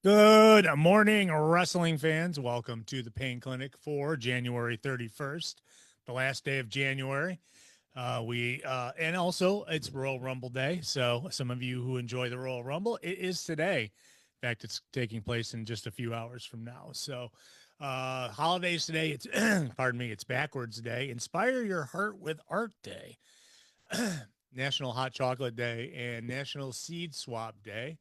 Good morning, wrestling fans. Welcome to the Pain Clinic for January 31st, the last day of January. And also it's Royal Rumble Day. So some of you who enjoy the Royal Rumble, it is today. In fact, it's taking place in just a few hours from now. So holidays today, it's pardon me, it's backwards day. Inspire your heart with art day. National Hot Chocolate Day and National Seed Swap Day.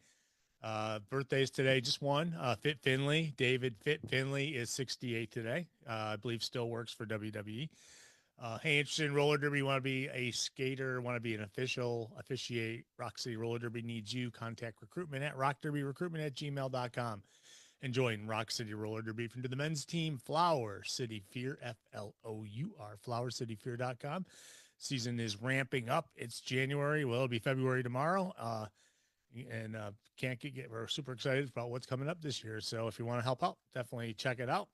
Birthdays today, just one. Fit Finley, David Fit Finley is 68 today. I believe still works for WWE. Hey, interested in roller derby? Want to be a skater? Want to be an officiate? Rock City Roller Derby needs you. Contact recruitment at rockderbyrecruitment@gmail.com. And join Rock City Roller Derby from the men's team, Flower City Fear, FLOUR, flowercityfear.com. Season is ramping up. It's January. Well, it'll be February tomorrow. And we're super excited about what's coming up this year. So if you want to help out, definitely check it out.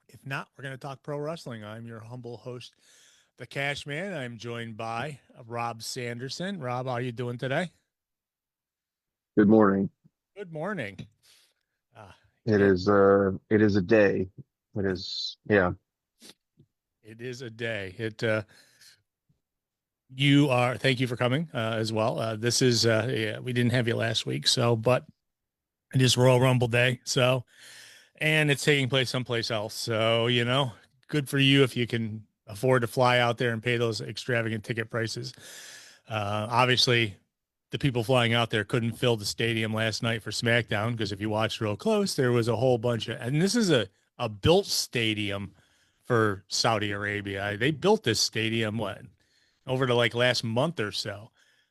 If not, we're going to talk pro wrestling. I'm your humble host, the Cash Man. I'm joined by Rob Sanderson. Rob, how are you doing today? Good morning. Good morning. It is a day. It is, yeah. It is a day. Thank you for coming as well. This is, we didn't have you last week, but it is Royal Rumble Day. So, and it's taking place someplace else. So, good for you if you can afford to fly out there and pay those extravagant ticket prices. Obviously, the people flying out there couldn't fill the stadium last night for SmackDown because if you watched real close, there was a whole bunch and this is a built stadium for Saudi Arabia. They built this stadium, over to like last month or so.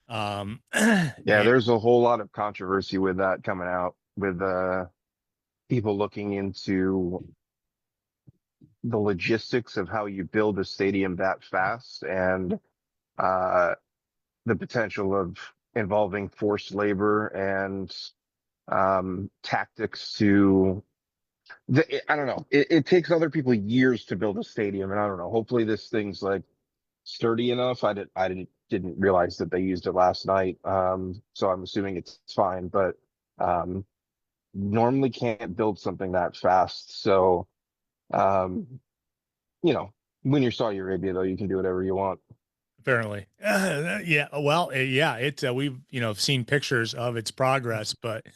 Yeah, there's a whole lot of controversy with that coming out with people looking into the logistics of how you build a stadium that fast and uh, the potential of involving forced labor and tactics I don't know. It takes other people years to build a stadium, and I don't know. Hopefully this thing's like sturdy enough. I didn't realize that they used it last night. So I'm assuming it's fine, but um, normally can't build something that fast. So um, when you're Saudi Arabia, though, you can do whatever you want. apparently. Yeah. Well, yeah, we've, seen pictures of its progress, but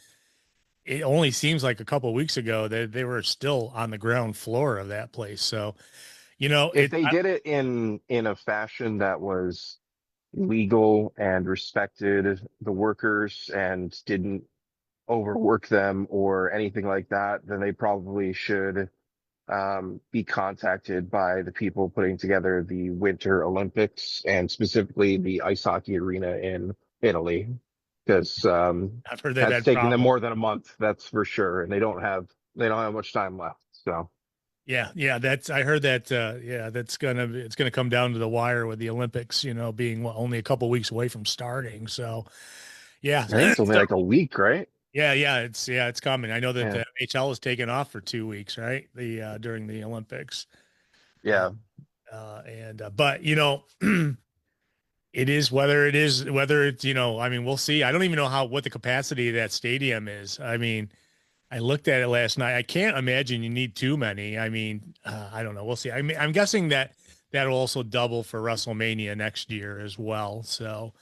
it only seems like a couple of weeks ago that they were still on the ground floor of that place. So, If they did it in a fashion that was legal and respected the workers and didn't overwork them or anything like that, then they probably should be contacted by the people putting together the Winter Olympics and specifically the ice hockey arena in Italy, because I've heard they've that's had taken them problems. more than a month, that's for sure, and they don't have much time left. So Yeah, yeah, I heard that. Yeah, it's gonna come down to the wire with the Olympics, being only a couple weeks away from starting. So, yeah, I think it's only like a week, right? it's coming. I know that Yeah, the NHL is taking off for 2 weeks, right? During the Olympics, uh, yeah. but whether it's I mean, we'll see. I don't even know what the capacity of that stadium is. I mean, I looked at it last night. I can't imagine you need too many. I mean, I don't know. We'll see. I mean, I'm guessing that that'll also double for WrestleMania next year as well. So,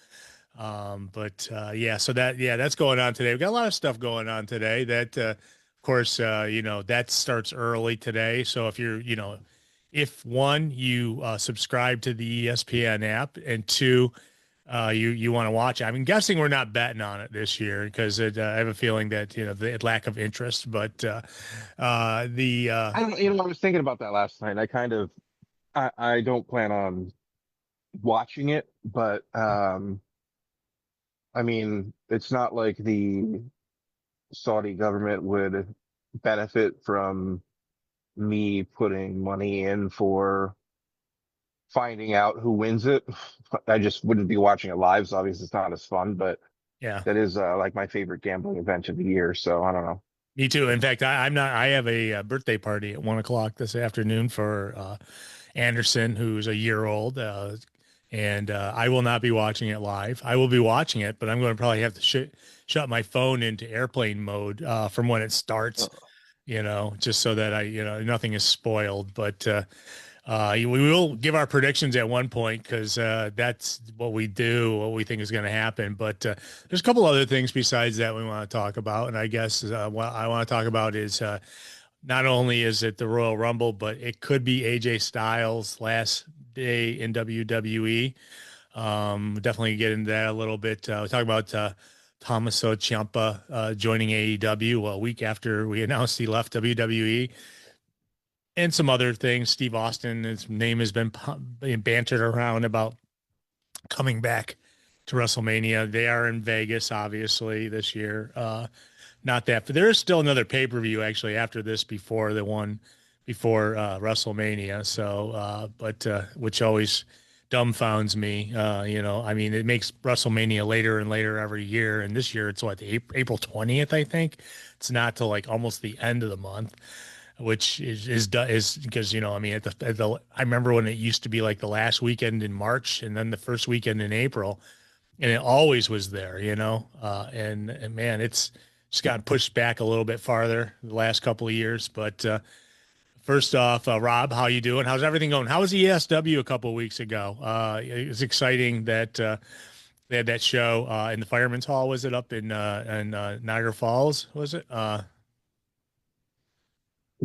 yeah, that's going on today. We've got a lot of stuff going on today that, of course, that starts early today. So if one, you subscribe to the ESPN app, and two, you want to watch it. I'm guessing we're not betting on it this year because I have a feeling that the lack of interest. But the I don't, I was thinking about that last night. I don't plan on watching it, but I mean, it's not like the Saudi government would benefit from me putting money in for finding out who wins it. I just wouldn't be watching it live, so obviously it's not as fun, but yeah, that is like my favorite gambling event of the year. So I don't know. me too. In fact, I'm not. I have a, birthday party at 1 o'clock this afternoon for Anderson, who's a year old. And I will not be watching it live. I will be watching it, but I'm going to probably have to shut my phone into airplane mode from when it starts, just so that nothing is spoiled. But we will give our predictions at one point because that's what we do, what we think is going to happen. But there's a couple other things besides that we want to talk about. And I guess what I want to talk about is not only is it the Royal Rumble, but it could be AJ Styles' last day in WWE. Definitely get into that a little bit. We talk about Tommaso Ciampa joining AEW a week after we announced he left WWE, and some other things. Steve Austin, his name has been bantered around about coming back to WrestleMania. They are in Vegas, obviously, this year. Not that, but there is still another pay-per-view actually after this before the one before WrestleMania. So, but which always dumbfounds me. I mean, it makes WrestleMania later and later every year, and this year it's what, April 20th, I think. It's not till like almost the end of the month, which is because I mean I remember when it used to be like the last weekend in March and then the first weekend in April, and it always was there, and man, it's just gotten pushed back a little bit farther the last couple of years. But first off, Rob, how you doing? How's everything going? How was ESW a couple of weeks ago? It's exciting that they had that show in the Fireman's Hall. Was it up in Niagara Falls? Was it? Do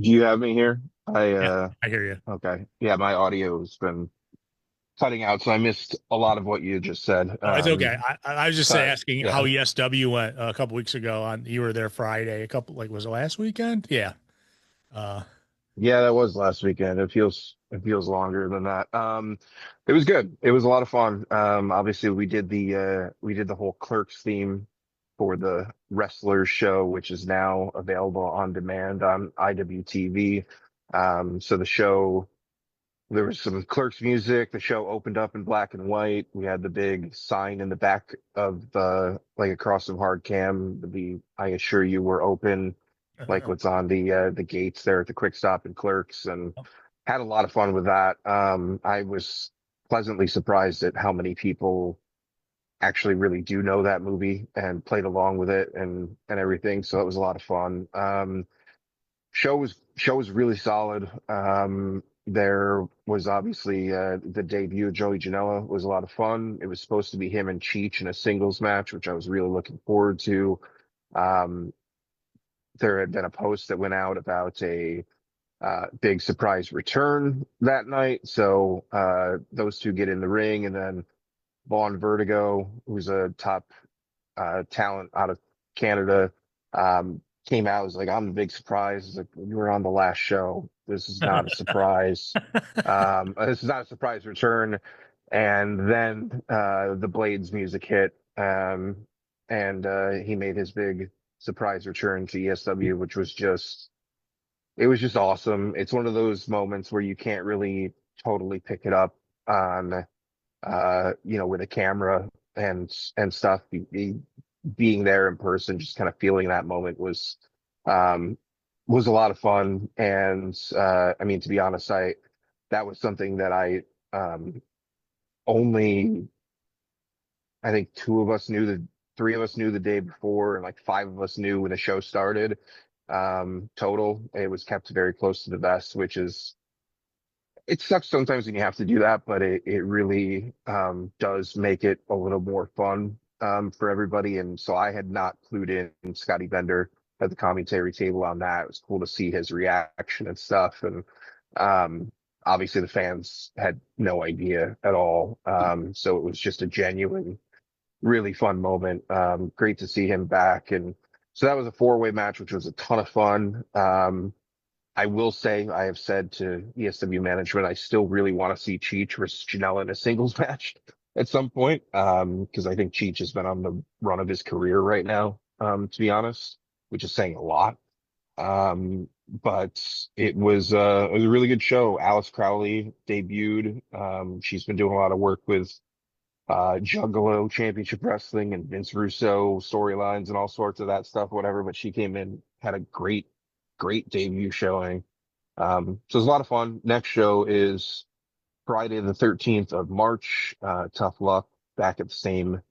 you have me here? Yeah, I hear you. Okay. Yeah, my audio has been cutting out, so I missed a lot of what you just said. Oh, it's okay. I was just But asking how yeah, ESW went a couple weeks ago. You were there Friday. Was it last weekend? Yeah. Uh, yeah, that was last weekend. It feels longer than that. It was good. It was a lot of fun. Obviously we did the whole Clerks theme for the Wrestlers show, which is now available on demand on IWTV. So the show. There was some Clerks music. The show opened up in black and white. We had the big sign in the back of the, like across from hard cam, the I assure you we're open, like what's on the gates there at the Quick Stop and Clerks, and had a lot of fun with that. I was pleasantly surprised at how many people actually really do know that movie and played along with it and everything. So it was a lot of fun. Show was really solid. There was obviously the debut of Joey Janela was a lot of fun. It was supposed to be him and Cheech in a singles match, which I was really looking forward to. Um, there had been a post that went out about a big surprise return that night. So those two get in the ring, and then Vaughn Vertigo, who's a top talent out of Canada, came out. Was like, I'm the big surprise. It's like, you were on the last show. This is not a surprise. This is not a surprise return. And then the Blades music hit, and he made his big surprise return to ESW, which was just it was just awesome. It's one of those moments where you can't really totally pick it up on with a camera and stuff. Being there in person, just kind of feeling that moment um was a lot of fun. And I mean, to be honest, I that was something that only I think three of us knew the day before, and like five of us knew when the show started. Total, it was kept very close to the vest, which is it sucks sometimes when you have to do that, but it really does make it a little more fun for everybody. And so I had not clued in Scotty Bender at the commentary table on that. It was cool to see his reaction and stuff. And um, obviously the fans had no idea at all. So it was just a genuine, really fun moment. Great to see him back. And so that was a four-way match, which was a ton of fun. I will say, I have said to ESW management, I still really want to see Cheech versus Janela in a singles match at some point, because I think Cheech has been on the run of his career right now, to be honest, which is saying a lot. But it was a really good show. Alice Crowley debuted. She's been doing a lot of work with Juggalo Championship Wrestling and Vince Russo storylines and all sorts of that stuff, whatever. But she came in, had a great debut showing. So it's a lot of fun. Next show is Friday the 13th of March. Tough Luck back at the same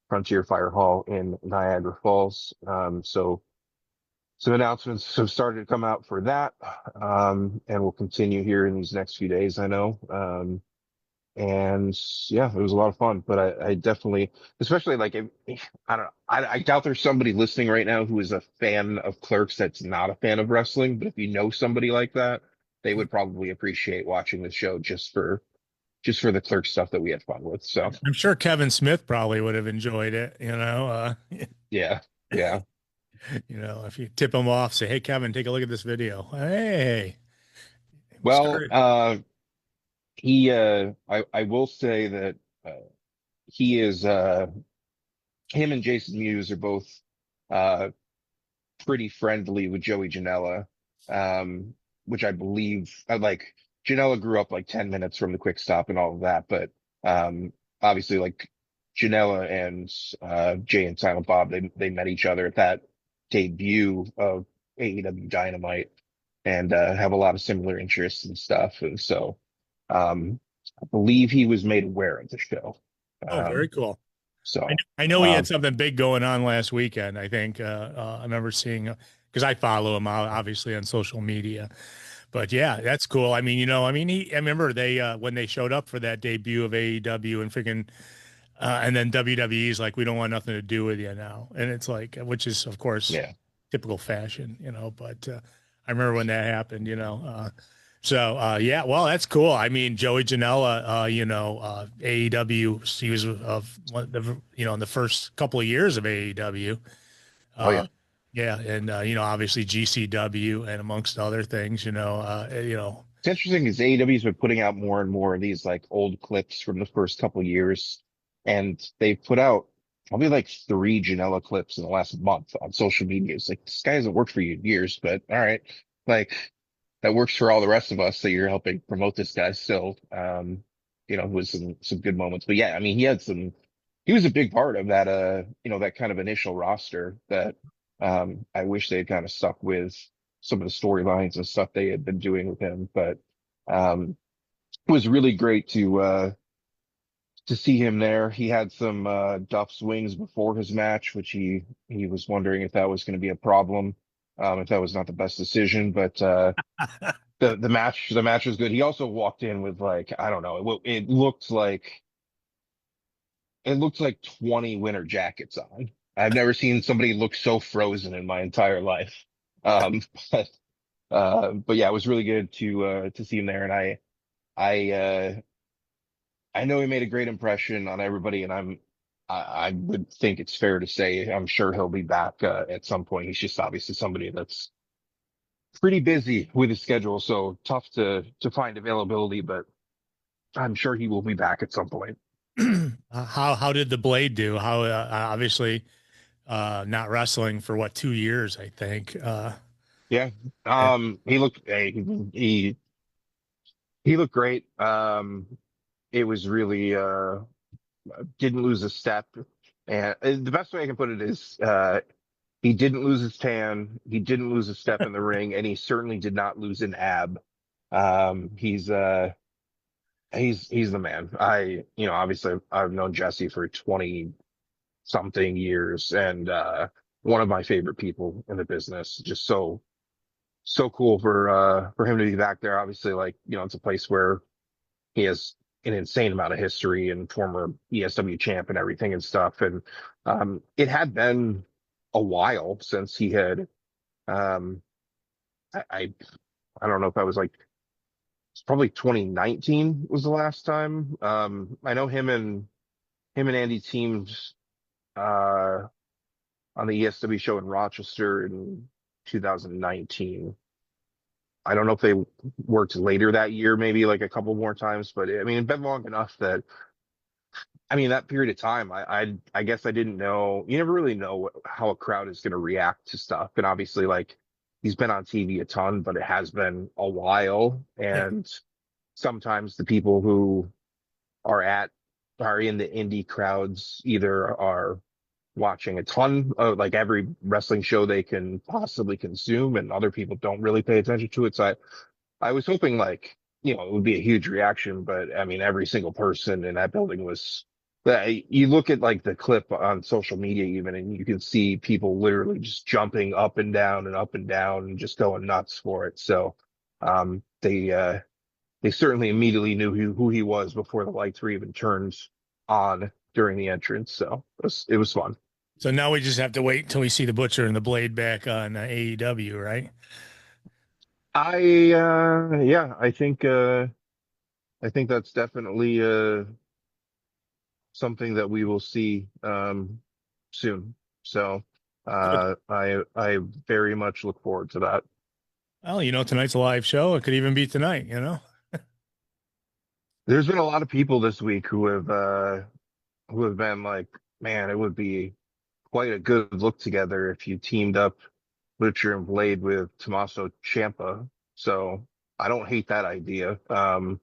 Frontier Fire Hall in Niagara Falls. So some announcements have started to come out for that, and will continue here in these next few days, I know. And yeah, it was a lot of fun, but I definitely, especially like, I don't know, I doubt there's somebody listening right now who is a fan of Clerks that's not a fan of wrestling, but if you know somebody like that, they would probably appreciate watching the show just for the Clerk stuff that we had fun with. So I'm sure Kevin Smith probably would have enjoyed it, you know. yeah, yeah. You know, if you tip him off, say, "Hey, Kevin, take a look at this video." Hey, I'm Well, sure. I will say that uh, he is him and Jason Mewes are both uh pretty friendly with Joey Janela, which I believe like Janela grew up like 10 minutes from the quick stop and all of that, but obviously like Janela and Jay and Silent Bob, they met each other at that debut of AEW Dynamite and have a lot of similar interests and stuff. And so I believe he was made aware of the show. Oh, very Um, cool. so I know he had um, something big going on last weekend. I think I remember seeing because I follow him obviously on social media. But yeah, that's cool. I mean, you know, I mean, I remember they when they showed up for that debut of AEW and freaking and then WWE's like, we don't want nothing to do with you now, and it's like, which is of course yeah. typical fashion, you know. But I remember when that happened, you know. Yeah, well, that's cool. I mean, Joey Janela, you know, AEW, he was of one of the, you know, in the first couple of years of AEW. Oh yeah. Uh, yeah, and you know, obviously GCW and amongst other things, you know, It's interesting because AEW's been putting out more and more of these like old clips from the first couple years, and they've put out probably like three Janela clips in the last month on social media. It's like this guy hasn't worked for you in years, but all right, like that works for all the rest of us that you're helping promote this guy still. With some good moments. But yeah, I mean, he was a big part of that that kind of initial roster that I wish they had kind of stuck with some of the storylines and stuff they had been doing with him. But it was really great to see him there. He had some Duff's wings before his match, which he was wondering if that was going to be a problem, if that was not the best decision. But the match was good. He also walked in with like I don't know, it looked like 20 winter jackets on. I've never seen somebody look so frozen in my entire life. Um, but but yeah, it was really good to see him there, and I I know he made a great impression on everybody, and I would think it's fair to say I'm sure he'll be back at some point. He's just obviously somebody that's pretty busy with his schedule, so tough to find availability, but I'm sure he will be back at some point. how did the Blade do? How obviously not wrestling for what 2 years, I think. Yeah, Yeah. he looked he looked great. It was really didn't lose a step, and the best way I can put it is he didn't lose his tan, he didn't lose a step in the ring, and he certainly did not lose an ab. He's the man. Obviously I've known Jesse for 20 something years, and one of my favorite people in the business. Just so cool for him to be back there. Obviously, like, it's a place where he has an insane amount of history and former ESW champ and everything and stuff. And it had been a while since he had um I I don't know if that was like it's probably 2019 was the last time. I know him and Andy teamed uh on the ESW show in Rochester in 2019. I don't know if they worked later that year, maybe like a couple more times, but I mean, it's been long enough that I mean that period of time. I guess I didn't know. You never really know how a crowd is going to react to stuff, and obviously, like he's been on TV a ton, but it has been a while, Yeah. and sometimes the people who are at are in the indie crowds either are watching a ton of like every wrestling show they can possibly consume, and other people don't really pay attention to it. So I was hoping like, it would be a huge reaction, but I mean, every single person in that building was that you look at like the clip on social media even, and you can see people literally just jumping up and down and up and down and just going nuts for it. So, they certainly immediately knew who he was before the lights were even turned on during the entrance. So it was fun. So now we just have to wait until we see the Butcher and the Blade back on AEW, right? Yeah, I think that's definitely something that we will see soon. So Good. I very much look forward to that. Well, tonight's a live show. It could even be tonight. There's been a lot of people this week who have been like, man, it would be quite a good look together if you teamed up Butcher and Blade with Tommaso Ciampa. So I don't hate that idea. I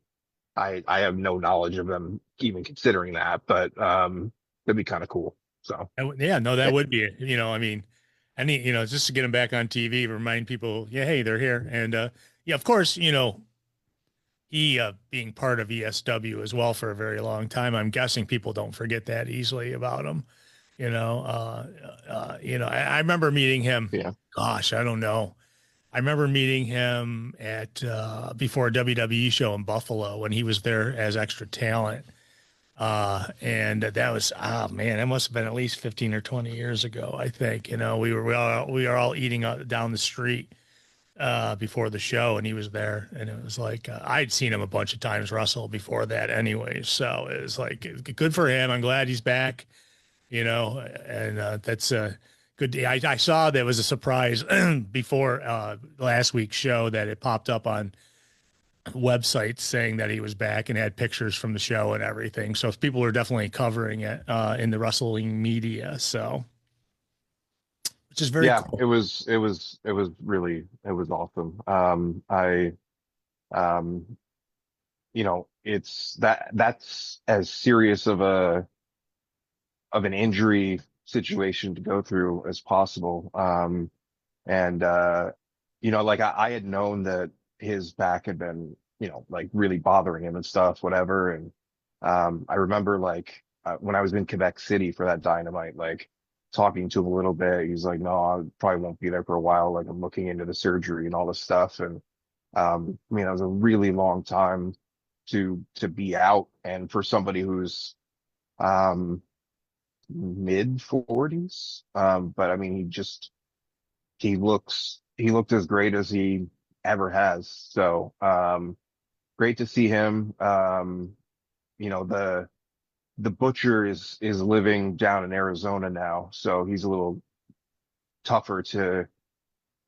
have no knowledge of them even considering that, but it'd be kind of cool. So Yeah, no, that yeah, would be, I mean, just to get them back on TV, remind people, yeah, hey, they're here. And yeah, of course, he being part of ESW as well for a very long time. I'm guessing people don't forget that easily about him. I remember meeting him. yeah, Gosh, I don't know. I remember meeting him at before a WWE show in Buffalo when he was there as extra talent. And that was, man, that must have been at least 15 or 20 years ago, I think. We were all eating down the street before the show, and he was there, and it was like I'd seen him a bunch of times wrestle before that anyways. So it was like good for him. I'm glad he's back, and that's good. I saw there was a surprise before last week's show that it popped up on websites saying that he was back and had pictures from the show and everything. So people are definitely covering it in the wrestling media. So, which is very yeah. cool. It was awesome. Um, it's that's as serious of an injury situation to go through as possible. And like I had known that his back had been, like really bothering him and stuff, whatever. And I remember like when I was in Quebec City for that Dynamite, like talking to him a little bit. He's like, "No, I probably won't be there for a while. Like I'm looking into the surgery and all this stuff." And I mean, that was a really long time to be out, and for somebody who's um mid 40s. But I mean, he looked as great as he ever has. So great to see him. The Butcher is living down in Arizona now, so he's a little tougher to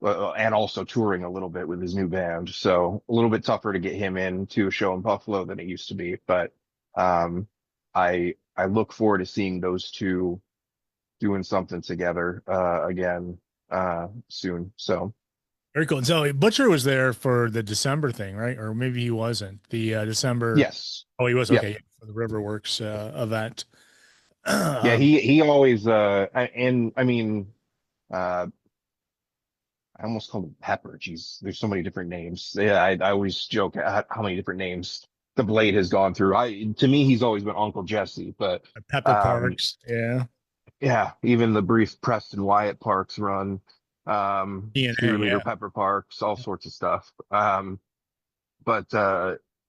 and also touring a little bit with his new band. So a little bit tougher to get him in to a show in Buffalo than it used to be. But um I look forward to seeing those two doing something together again soon. So Very cool. And so Butcher was there for the December thing, right? Or maybe he wasn't. The December. yes, Oh, he was yeah, okay, yeah, for the Riverworks event. yeah. um, He always and I mean uh I almost called him Pepper. Jeez, there's so many different names. Yeah, I always joke at how many different names the Blade has gone through. To me he's always been Uncle Jesse, but Pepper um Parks. Yeah. yeah, even the brief Preston Wyatt Parks run, TNA. Yeah. cheerleader Pepper Parks, all sorts of stuff. But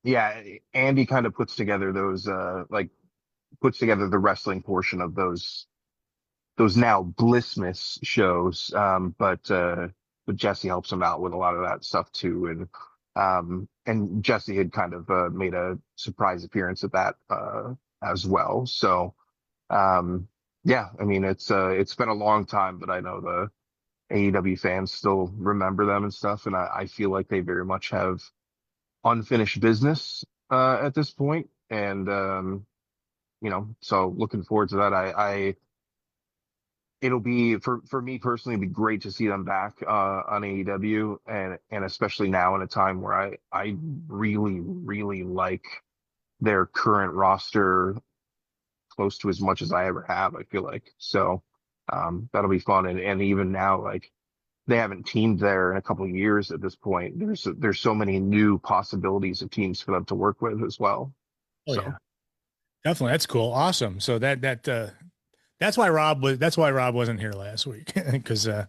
yeah, Andy kind of puts together those like puts together the wrestling portion of those now Blissmas shows. But Jesse helps him out with a lot of that stuff too. And Jesse had kind of made a surprise appearance at that as well. So um yeah, I mean it's been a long time, but I know the AEW fans still remember them and stuff, and I feel like they very much have unfinished business at this point. And so looking forward to that. It'll be for me personally, it'd be great to see them back on AEW, and especially now in a time where I really really like their current roster close to as much as I ever have. I feel like so that'll be fun, and even now like they haven't teamed there in a couple of years at this point. There's so many new possibilities of teams for them to work with as well. Oh yeah. So Definitely. That's cool. Awesome. So that's why Rob wasn't here last week because Yeah.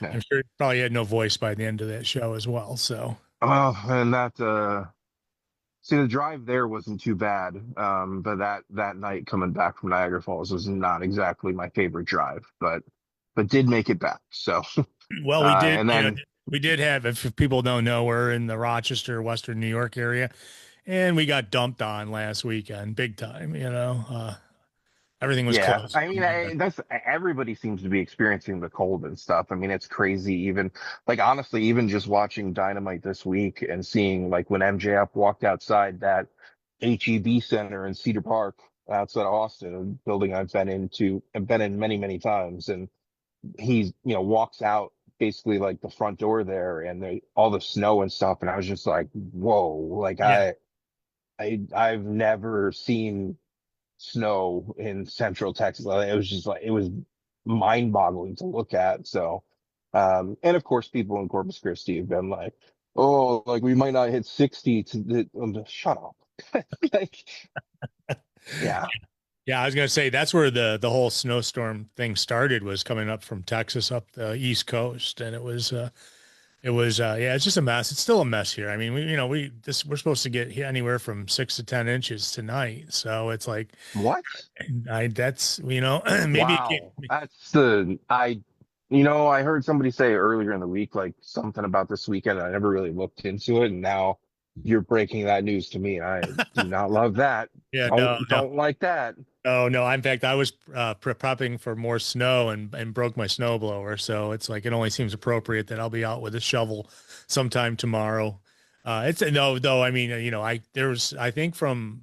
I'm sure he probably had no voice by the end of that show as well. So Oh, and that see, the drive there wasn't too bad. But that night coming back from Niagara Falls was not exactly my favorite drive, but did make it back. So well, we did, and then we did have, if people don't know, we're in the Rochester, Western New York area, and we got dumped on last weekend, big time. Everything was yeah, closed. I mean, that's everybody seems to be experiencing the cold and stuff. I mean, it's crazy. Even like honestly, even just watching Dynamite this week and seeing like when MJF walked outside that HEB Center in Cedar Park outside of Austin, a building I've been in many, many times, and he's walks out basically like the front door there, and all the snow and stuff, and I was just like, whoa, like Yeah. I've never seen snow in Central Texas. Like, it was just like it was mind-boggling to look at. So, and of course, people in Corpus Christi have been like, "Oh, like we might not hit 60 to the." Shut up. Like, yeah, Yeah, I was gonna say that's where the whole snowstorm thing started, was coming up from Texas up the East Coast, and yeah, it's just a mess. It's still a mess here. I mean, we're supposed to get anywhere from 6 to 10 inches tonight, so it's like what? I that's maybe it Wow, can't, that's I heard somebody say earlier in the week like something about this weekend. I never really looked into it, and now you're breaking that news to me. I do not love that. yeah, no. Don't like that. Oh no! In fact, I was prepping for more snow and broke my snowblower, so it's like it only seems appropriate that I'll be out with a shovel sometime tomorrow. It's no, though. I mean, I think from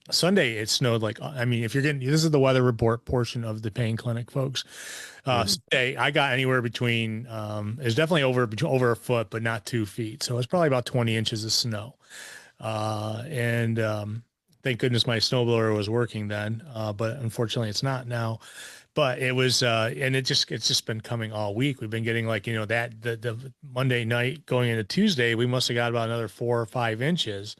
Sunday it snowed like, I mean, if you're getting, this is the weather report portion of the pain clinic, folks. Mhm. Sunday I got anywhere between it's definitely over a foot, but not 2 feet, so it's probably about 20 inches of snow. And thank goodness my snowblower was working then, but unfortunately it's not now. But it was, and it's just been coming all week. We've been getting like, that the Monday night going into Tuesday, we must have got about another 4 or 5 inches.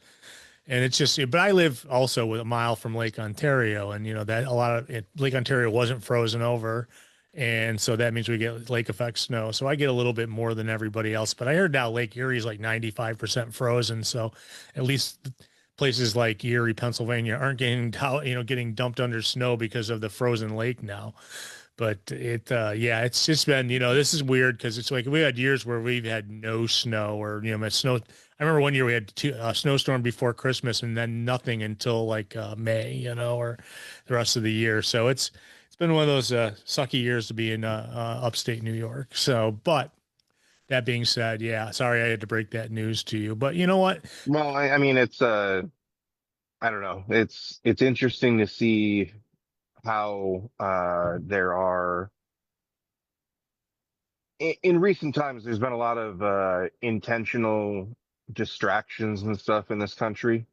And it's just, but I live also with a mile from Lake Ontario, and that a lot of it, Lake Ontario wasn't frozen over. And so that means we get lake effect snow. So I get a little bit more than everybody else. But I heard now Lake Erie is like 95% frozen. So at least places like Erie, Pennsylvania aren't getting dumped under snow because of the frozen lake now. But yeah, it's just been, this is weird because it's like we had years where we've had no snow, or, snow. I remember one year we had a snowstorm before Christmas and then nothing until like May, or the rest of the year. So it's been one of those sucky years to be in upstate New York. So, but that being said, yeah, sorry I had to break that news to you. But you know what? Well, I mean, it's I don't know. It's interesting to see how there are in recent times. There's been a lot of intentional distractions and stuff in this country.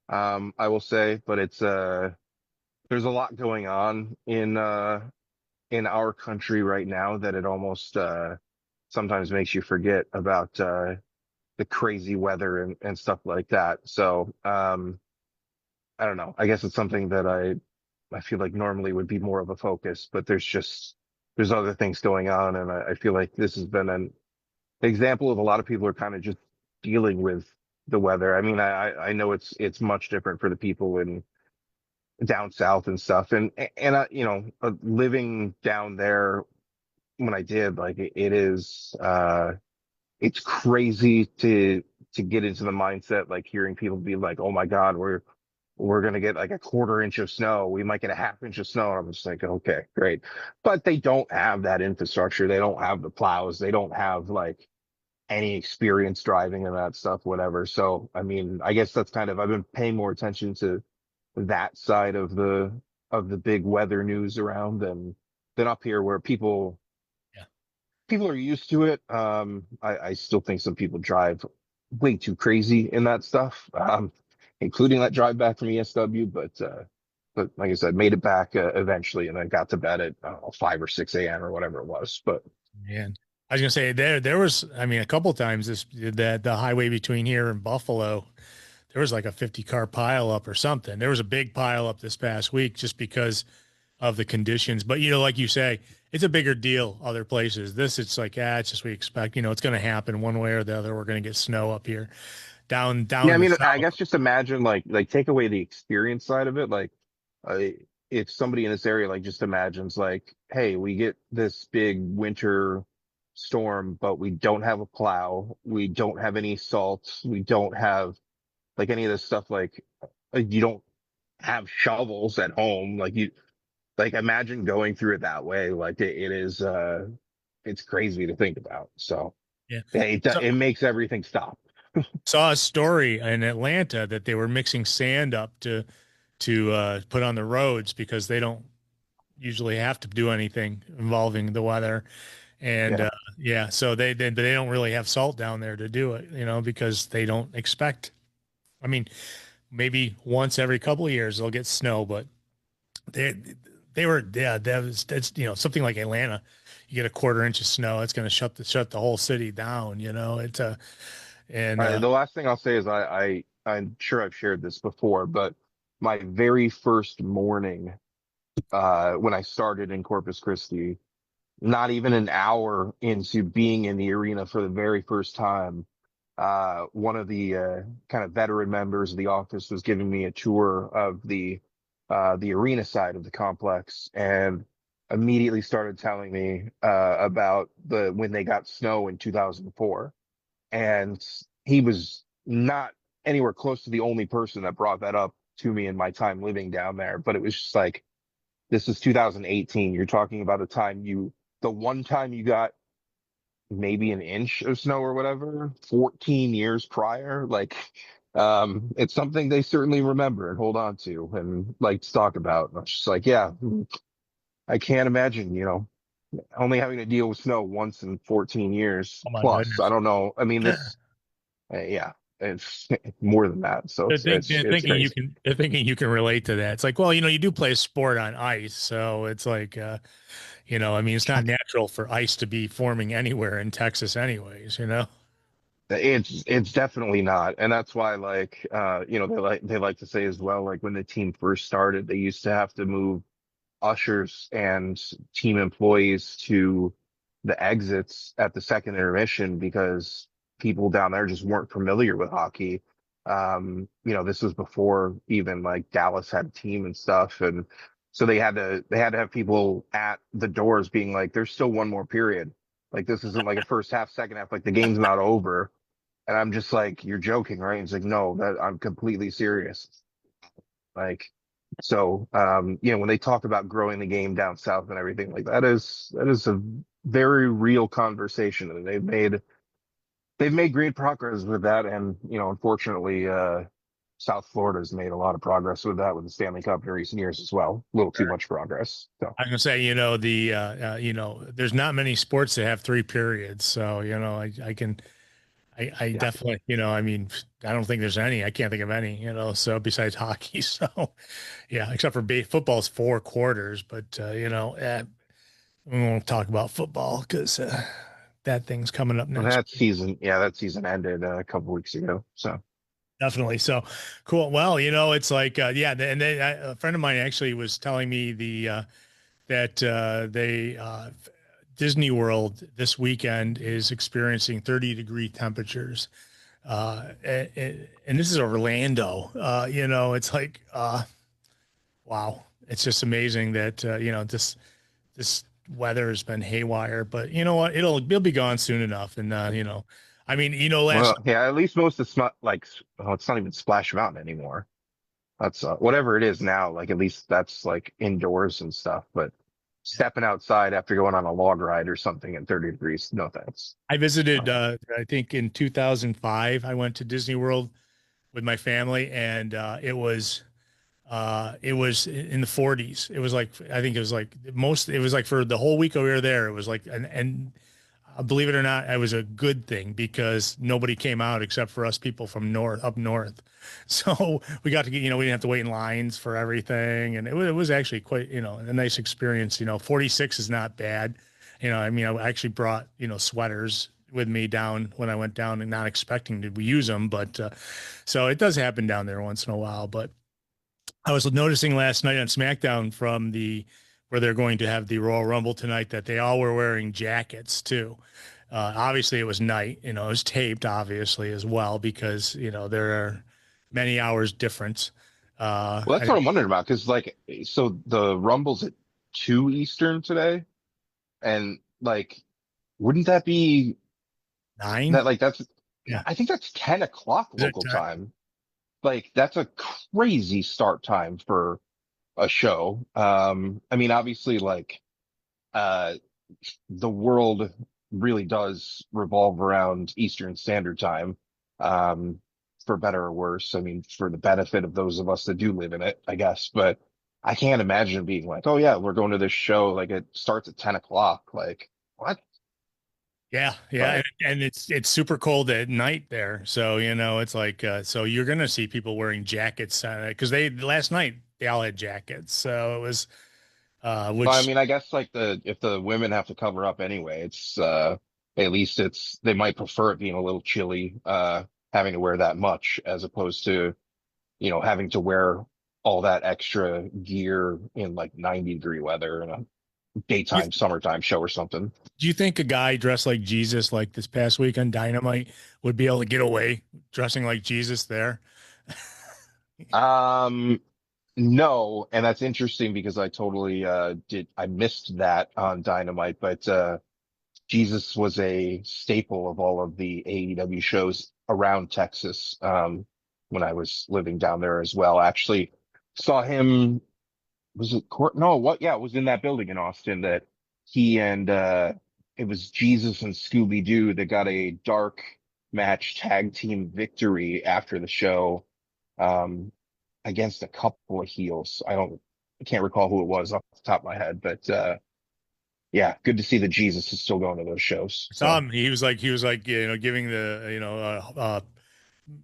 I will say, but it's there's a lot going on in our country right now that it almost sometimes makes you forget about the crazy weather and stuff like that. So I don't know. I guess it's something that I feel like normally would be more of a focus, but there's other things going on, and I feel like this has been an example of a lot of people are kind of just dealing with the weather. I mean, I know it's much different for the people in down south and stuff, and living down there when I did, like it is it's crazy to get into the mindset, like hearing people be like, "Oh my God, we're gonna get like a quarter inch of snow. We might get a half inch of snow." And I'm just like, okay, great. But they don't have that infrastructure. They don't have the plows. They don't have like any experience driving and that stuff, whatever. So, I mean, I guess that's kind of, I've been paying more attention to that side of the big weather news around than up here where Yeah. people are used to it. I still think some people drive way too crazy in that stuff, including that drive back from ESW. But like I said, made it back eventually, and then got to bed at I don't know, 5 or 6 a.m. or whatever it was. But Man, I was gonna say there was, I mean, a couple times the highway between here and Buffalo, there was like a 50-car pile up or something. There was a big pile up this past week just because of the conditions. But, like you say, it's a bigger deal other places. This, it's like, it's just we expect, it's going to happen one way or the other. We're going to get snow up here, down Yeah, I in the mean, I south. guess just imagine like take away the experience side of it. Like, uh, if somebody in this area like just imagines like, hey, we get this big winter storm, but we don't have a plow, we don't have any salt, we don't have like any of this stuff. Like, you don't have shovels at home. Like imagine going through it that way. Like it is, it's crazy to think about. So Yeah. yeah, So it makes everything stop. saw a story in Atlanta that they were mixing sand up to put on the roads because they don't usually have to do anything involving the weather. And Yeah. yeah, so they don't really have salt down there to do it, because they don't expect. I mean, maybe once every couple of years they'll get snow, but they they were yeah that's something like Atlanta. You get a quarter inch of snow, it's going to shut the whole city down. It's a and The last thing I'll say is I'm sure I've shared this before, but my very first morning, when I started in Corpus Christi, not even an hour into being in the arena for the very first time, one of the kind of veteran members of the office was giving me a tour of the arena side of the complex, and immediately started telling me about when they got snow in 2004. And he was not anywhere close to the only person that brought that up to me in my time living down there. But it was just like, this is 2018. You're talking about the one time you got maybe an inch of snow or whatever, 14 years prior. Like, it's something they certainly remember and hold on to and like to talk about. And I was just like, yeah, I can't imagine, only having to deal with snow once in 14 years oh my plus. I goodness. don't know. I mean, yeah, it's more than that. So it's crazy. They're thinking you can relate to that. It's like, well, you do play a sport on ice, so it's like, I mean, it's not natural for ice to be forming anywhere in Texas, anyways. It's definitely not, and that's why they like to say as well, like when the team first started, they used to have to move ushers and team employees to the exits at the second intermission because people down there just weren't familiar with hockey. This was before even like Dallas had a team and stuff, and so they had to have people at the doors being like, "There's still one more period. Like this isn't like a first half, second half. Like the game's not over." And I'm just like, "You're joking, right?" He's like, "No, that I'm completely serious." Like, so, when they talk about growing the game down south and everything, like that is a very real conversation, and they've made great progress with that. And unfortunately, South Florida has made a lot of progress with that with the Stanley Cup in recent years as well. A little too much progress. So I'm gonna say, there's not many sports that have three periods. So, I yeah, definitely, I mean, I don't think there's any. I can't think of any, so besides hockey. So, yeah, except for football's four quarters. But, we won't talk about football because that thing's coming up and next. that season ended a couple weeks ago. So Definitely. So cool. Well, it's like, yeah. And then a friend of mine actually was telling me that Disney World this weekend is experiencing 30-degree temperatures. And this is Orlando. It's like, wow. It's just amazing that, this weather has been haywire, but you know what? It'll be gone soon enough. And, I mean, last well, yeah, at least most of it's not even Splash Mountain anymore. That's whatever it is now. Like at least that's like indoors and stuff. But stepping outside after going on a log ride or something at 30 degrees, no thanks. I visited, Um, I think in 2005, I went to Disney World with my family, and it was in the 40s. It was like, I think it was like it was like for the whole week we were there, it was like, and believe it or not, it was a good thing because nobody came out except for us people from up north. So we got to get, we didn't have to wait in lines for everything. And it was actually quite, a nice experience. 46 is not bad. I mean, I actually brought, sweaters with me down when I went down and not expecting to use them, but so it does happen down there once in a while. But I was noticing last night on SmackDown from the where they're going to have the Royal Rumble tonight that they all were wearing jackets too. Obviously, it was night. It was taped, obviously, as well, because there are many hours difference. Well, I that's what think I'm wondering about because so the Rumble's at 2 Eastern today, and wouldn't that be nine. that that's Yeah, I think that's 10 o'clock is it local 10? time. That's a crazy start time for a show. I mean, obviously, uh, the world really does revolve around Eastern Standard Time, um, for better or worse. I mean, for the benefit of those of us that do live in it, I guess. But I can't imagine being like, oh yeah, we're going to this show. Like it starts at 10 o'clock. Like what? Yeah, yeah, But and it's super cold at night there, so it's like so you're gonna see people wearing jackets because they last night they all had jackets, so it was well, I which mean, I guess if the women have to cover up anyway, at least they might prefer it being a little chilly, having to wear that much as opposed to having to wear all that extra gear in like 90-degree weather in a you, daytime, summertime show or something. do you think a guy dressed like Jesus like this past week on Dynamite would be able to get away dressing like Jesus there? Um, no, and that's interesting because I totally I missed that on Dynamite, but Jesus was a staple of all of the AEW shows around Texas, when I was living down there as well. Actually, saw him. Was it Court? No, what? Yeah, it was in that building in Austin that he and it was Jesus and Scooby Doo that got a dark match tag team victory after the show, um, against a couple of heels. I can't recall who it was off the top of my head, but yeah, good to see that Jesus is still going to those shows. I saw So. him. He was like giving the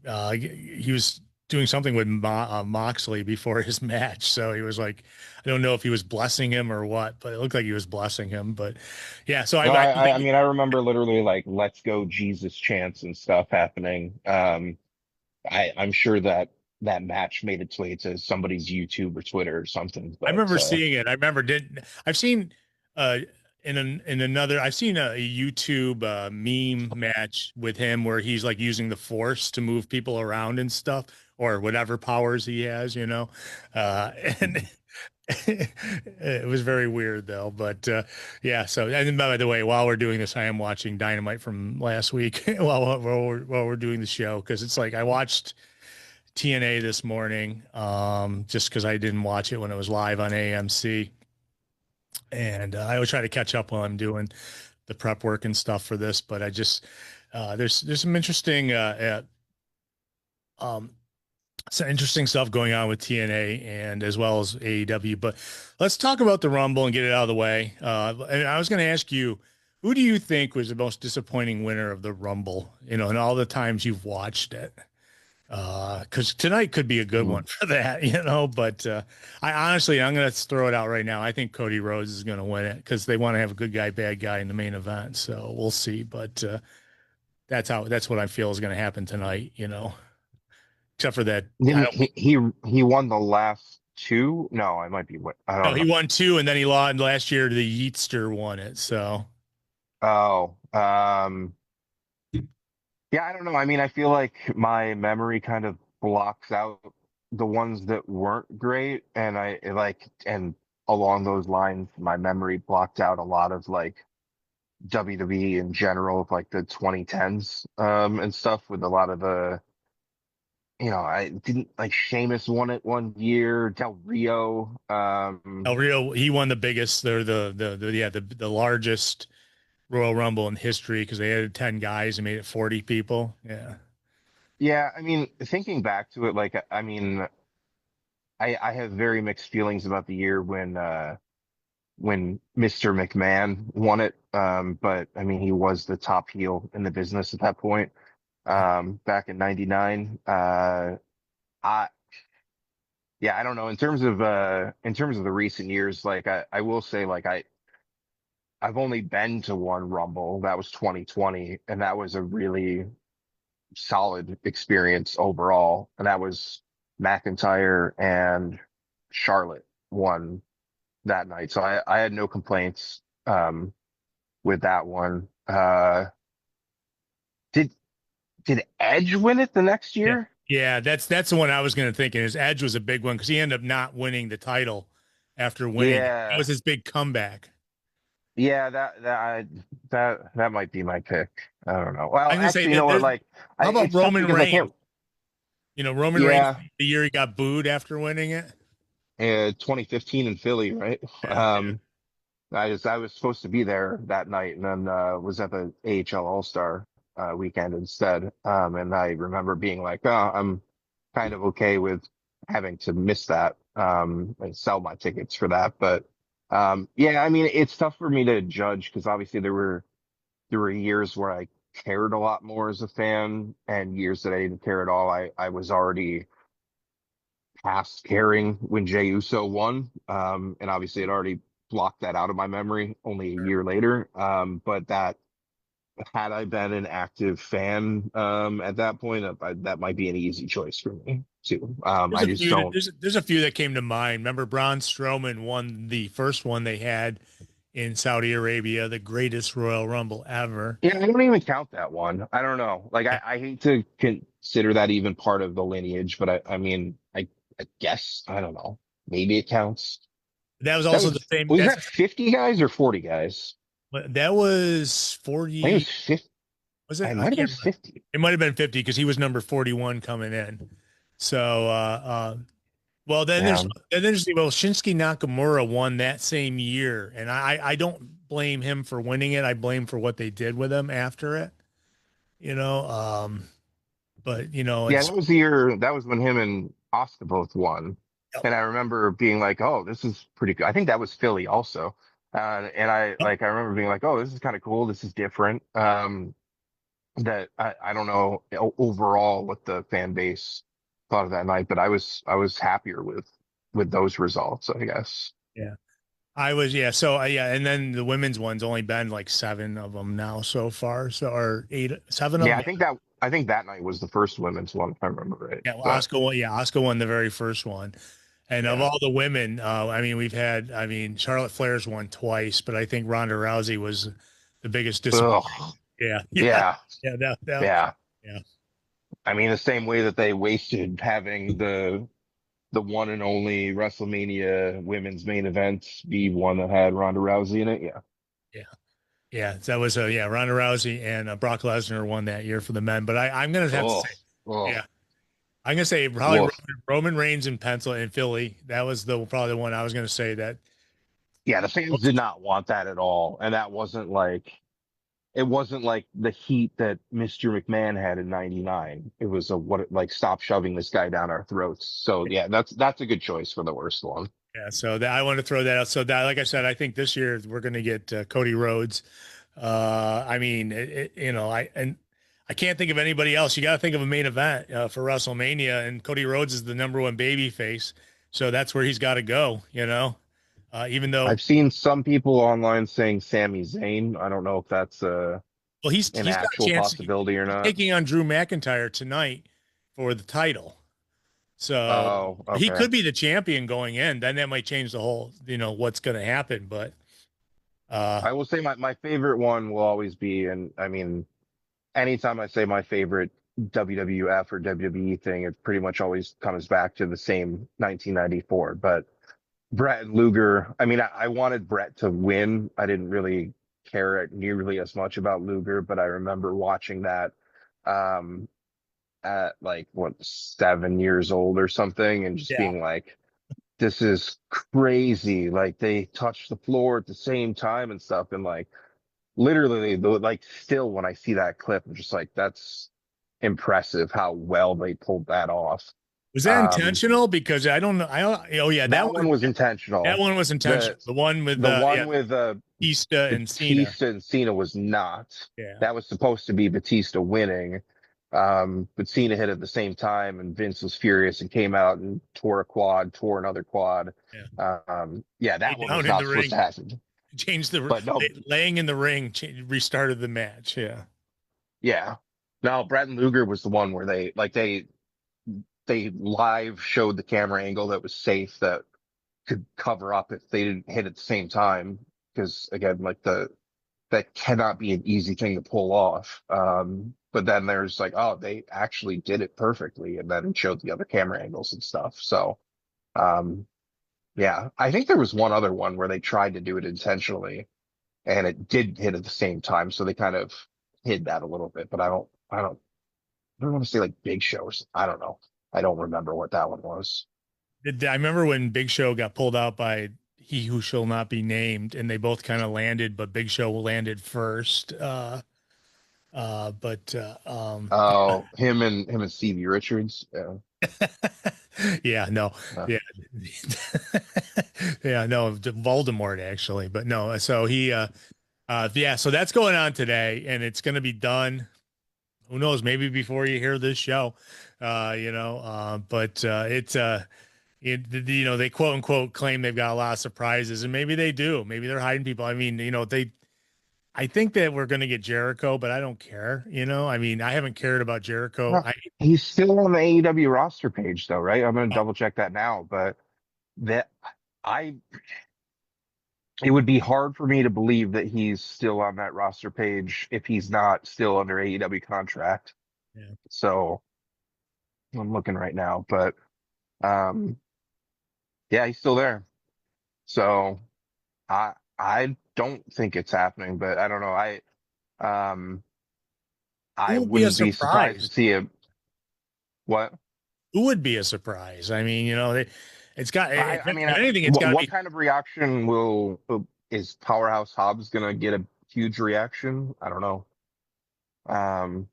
he was doing something with Moxley before his match. So he was like, I don't know if he was blessing him or what, but it looked like he was blessing him. But yeah, so No, I I mean, I remember literally like "Let's go Jesus" chants and stuff happening. I'm sure that that match made its way to somebody's YouTube or Twitter or something. I But remember seeing it. I remember did I've seen uh in another I've seen a YouTube meme match with him where he's like using the force to move people around and stuff or whatever powers he has. And it was very weird though, but yeah. So, and by the way, while we're doing this, I am watching Dynamite from last week while we're doing the show because it's like I watched TNA this morning, just because I didn't watch it when it was live on AMC, and I always try to catch up while I'm doing the prep work and stuff for this. But I just there's um, some interesting stuff going on with TNA and as well as AEW. But let's talk about the Rumble and get it out of the way. And I was going to ask you, who do you think was the most disappointing winner of the Rumble? In all the times you've watched it. Because tonight could be a good one Mhm. for that. But I honestly, I'm going to throw it out right now. I think Cody Rhodes is going to win it because they want to have a good guy, bad guy in the main event. So we'll see. But that's what I feel is going to happen tonight. Except for that, I Didn't don't. he won the last two? No, I might be what I No, don't he know. won two, and then he lost last year. The Yeetster won it. So Oh, yeah, I don't know. I mean, I feel like my memory kind of blocks out the ones that weren't great, and and along those lines, my memory blocked out a lot of like WWE in general, of like the 2010s, and stuff with a lot of I didn't like Sheamus won it one year, Del Rio, El Rio, he won the biggest, the largest Royal Rumble in history because they added 10 guys and made it 40 people. Yeah. yeah, I mean, thinking back to it, I mean, I have very mixed feelings about the year when Mr. McMahon won it. But I mean, he was the top heel in the business at that point, back in '99. I Yeah, I don't know. In terms of the recent years, I will say, I've only been to one Rumble. That was 2020, and that was a really solid experience overall. And that was McIntyre and Charlotte won that night. So I had no complaints with that one. Did did Edge win it the next Yeah. year? Yeah, that's the one I was going to think. And his Edge was a big one because he ended up not winning the title after winning it. That Yeah. was his big comeback. Yeah, that might be my pick. I don't know. I'm Well, going to say actually, you that know what? there's, Like, how about it's tough Roman because I Reigns? can't. Roman Reigns, Yeah, the year he got booed after winning it. 2015 in Philly, right? Yeah, yeah. I was supposed to be there that night, and then was at the AHL All Star weekend instead. And I remember being like, "Oh, I'm kind of okay with having to miss that and sell my tickets for that." But yeah, I mean, it's tough for me to judge because obviously there were years where I cared a lot more as a fan, and years that I didn't care at all. I was already past caring when Jey Uso won, and obviously it already blocked that out of my memory only a year later. But that had I been an active fan at that point, that might be an easy choice for me too. There's I a just few that don't. there's a few that came to mind. Remember Braun Strowman won the first one they had in Saudi Arabia, the greatest Royal Rumble ever. Yeah, I don't even count that one. I don't know. Like, Yeah. I hate to consider that even part of the lineage, but I mean, I guess I don't know. Maybe it counts. That was That also the was same. was that 50 guys or 40 guys? That was I think it 40. was 50. Was it? I I might have been can't remember. 50. It might have been 50 because he was number 41 coming in. So, well, Yeah. well, Shinsuke Nakamura won that same year, and I don't blame him for winning it. I blame for what they did with him after it. You know, but Yeah, it's that was the year. That was when him and Oscar both won. yep, And I remember being like, "Oh, this is pretty good." I think that was Philly also. And yep. I remember being like, "Oh, this is kind of cool. This is different." That I don't know overall what the fan base thought of that night, but I was happier with those results, I guess. Yeah. I was, yeah. So, yeah. And then the women's one's only been like seven of them now so far. So, or eight, seven of Yeah, them. I think that night was the first women's one, if I remember right. Yeah. Well, But Oscar won. Yeah. Oscar won the very first one. And of yeah. all the women, I mean, Charlotte Flair's won twice, but I think Ronda Rousey was the biggest disappointment. Ugh. Yeah. Yeah. Yeah. Yeah. Yeah. Yeah. I mean, the same way that they wasted having the one and only WrestleMania women's main event be one that had Ronda Rousey in it. Yeah. Yeah. Yeah. That was, yeah, Ronda Rousey and Brock Lesnar won that year for the men. But I'm going to have to Oh, say, oh, yeah, I'm going to say probably woof. Roman Reigns in Pencil in Philly. That was probably the one I was going to say that. Yeah, the fans did not want that at all. And that wasn't like it wasn't like the heat that Mr. McMahon had in '99. It was like stop shoving this guy down our throats. So yeah, that's a good choice for the worst one. Yeah, so that I want to throw that out. So that, like I said, I think this year we're going to get Cody Rhodes. I mean, I can't think of anybody else. You got to think of a main event for WrestleMania, and Cody Rhodes is the number one baby face, so that's where he's got to go. Even though, I've seen some people online saying Sami Zayn. I don't know if that's well, an he's got a actual chance. possibility or He's not. taking on Drew McIntyre tonight for the title, so Oh, he okay. could be the champion going in. Then that might change the whole, what's going to happen. But uh, I will say my favorite one will always be, and I mean, anytime I say my favorite WWF or WWE thing, it pretty much always comes back to the same 1994. But Brett and Luger, I mean, I wanted Brett to win. I didn't really care nearly as much about Luger, but I remember watching that um, at like, what, 7 years old or something, and just yeah. being like, this is crazy. Like, they touched the floor at the same time and stuff. And like, literally, like, still when I see that clip, I'm just like, that's impressive how well they pulled that off. Was that Um, intentional? Because I don't know. Oh yeah, that one was intentional. that one was intentional. The The one with the one yeah, with Batista and Cena. Batista and Cena was not. Yeah, That was supposed to be Batista winning. But Cena hit at the same time, and Vince was furious and came out and tore a quad, tore another quad. yeah. Yeah, Way that one down was in not the supposed ring. to happen. Changed But no, laying in the ring, restarted the match. Yeah. yeah. No, Brett and Luger was the one where they live showed the camera angle that was safe, that could cover up if they didn't hit at the same time. Because again, like that cannot be an easy thing to pull off. But then there's like, oh, they actually did it perfectly, and then it showed the other camera angles and stuff. So, um, yeah, I think there was one other one where they tried to do it intentionally, and it did hit at the same time. So they kind of hid that a little bit. But I don't want to say like Big Shows. I don't know. I don't remember what that one was. I remember when Big Show got pulled out by He Who Shall Not Be Named, and they both kind of landed, but Big Show landed first. But Oh, him and Stevie Richards. Yeah. yeah, no, Uh, yeah, yeah, no, Voldemort actually, but no. So yeah, so that's going on today, and it's going to be done. Who knows? Maybe before you hear this show, but they quote unquote claim they've got a lot of surprises, and maybe they do. Maybe they're hiding people. I mean, I think that we're going to get Jericho, but I don't care. I mean, I haven't cared about Jericho. no, he's still on the AEW roster page though, right? I'm gonna double check that now, but that I it would be hard for me to believe that he's still on that roster page if he's not still under AEW contract. Yeah. So I'm looking right now, but um, yeah, he's still there. So I don't think it's happening, but I don't know. Um Who I would be a wouldn't be surprised to surprise? see him. What? Who would be a surprise? I mean, it's got, I mean, if anything, it's got to what be. kind of reaction is Powerhouse Hobbs gonna get a huge reaction? I don't know. Um,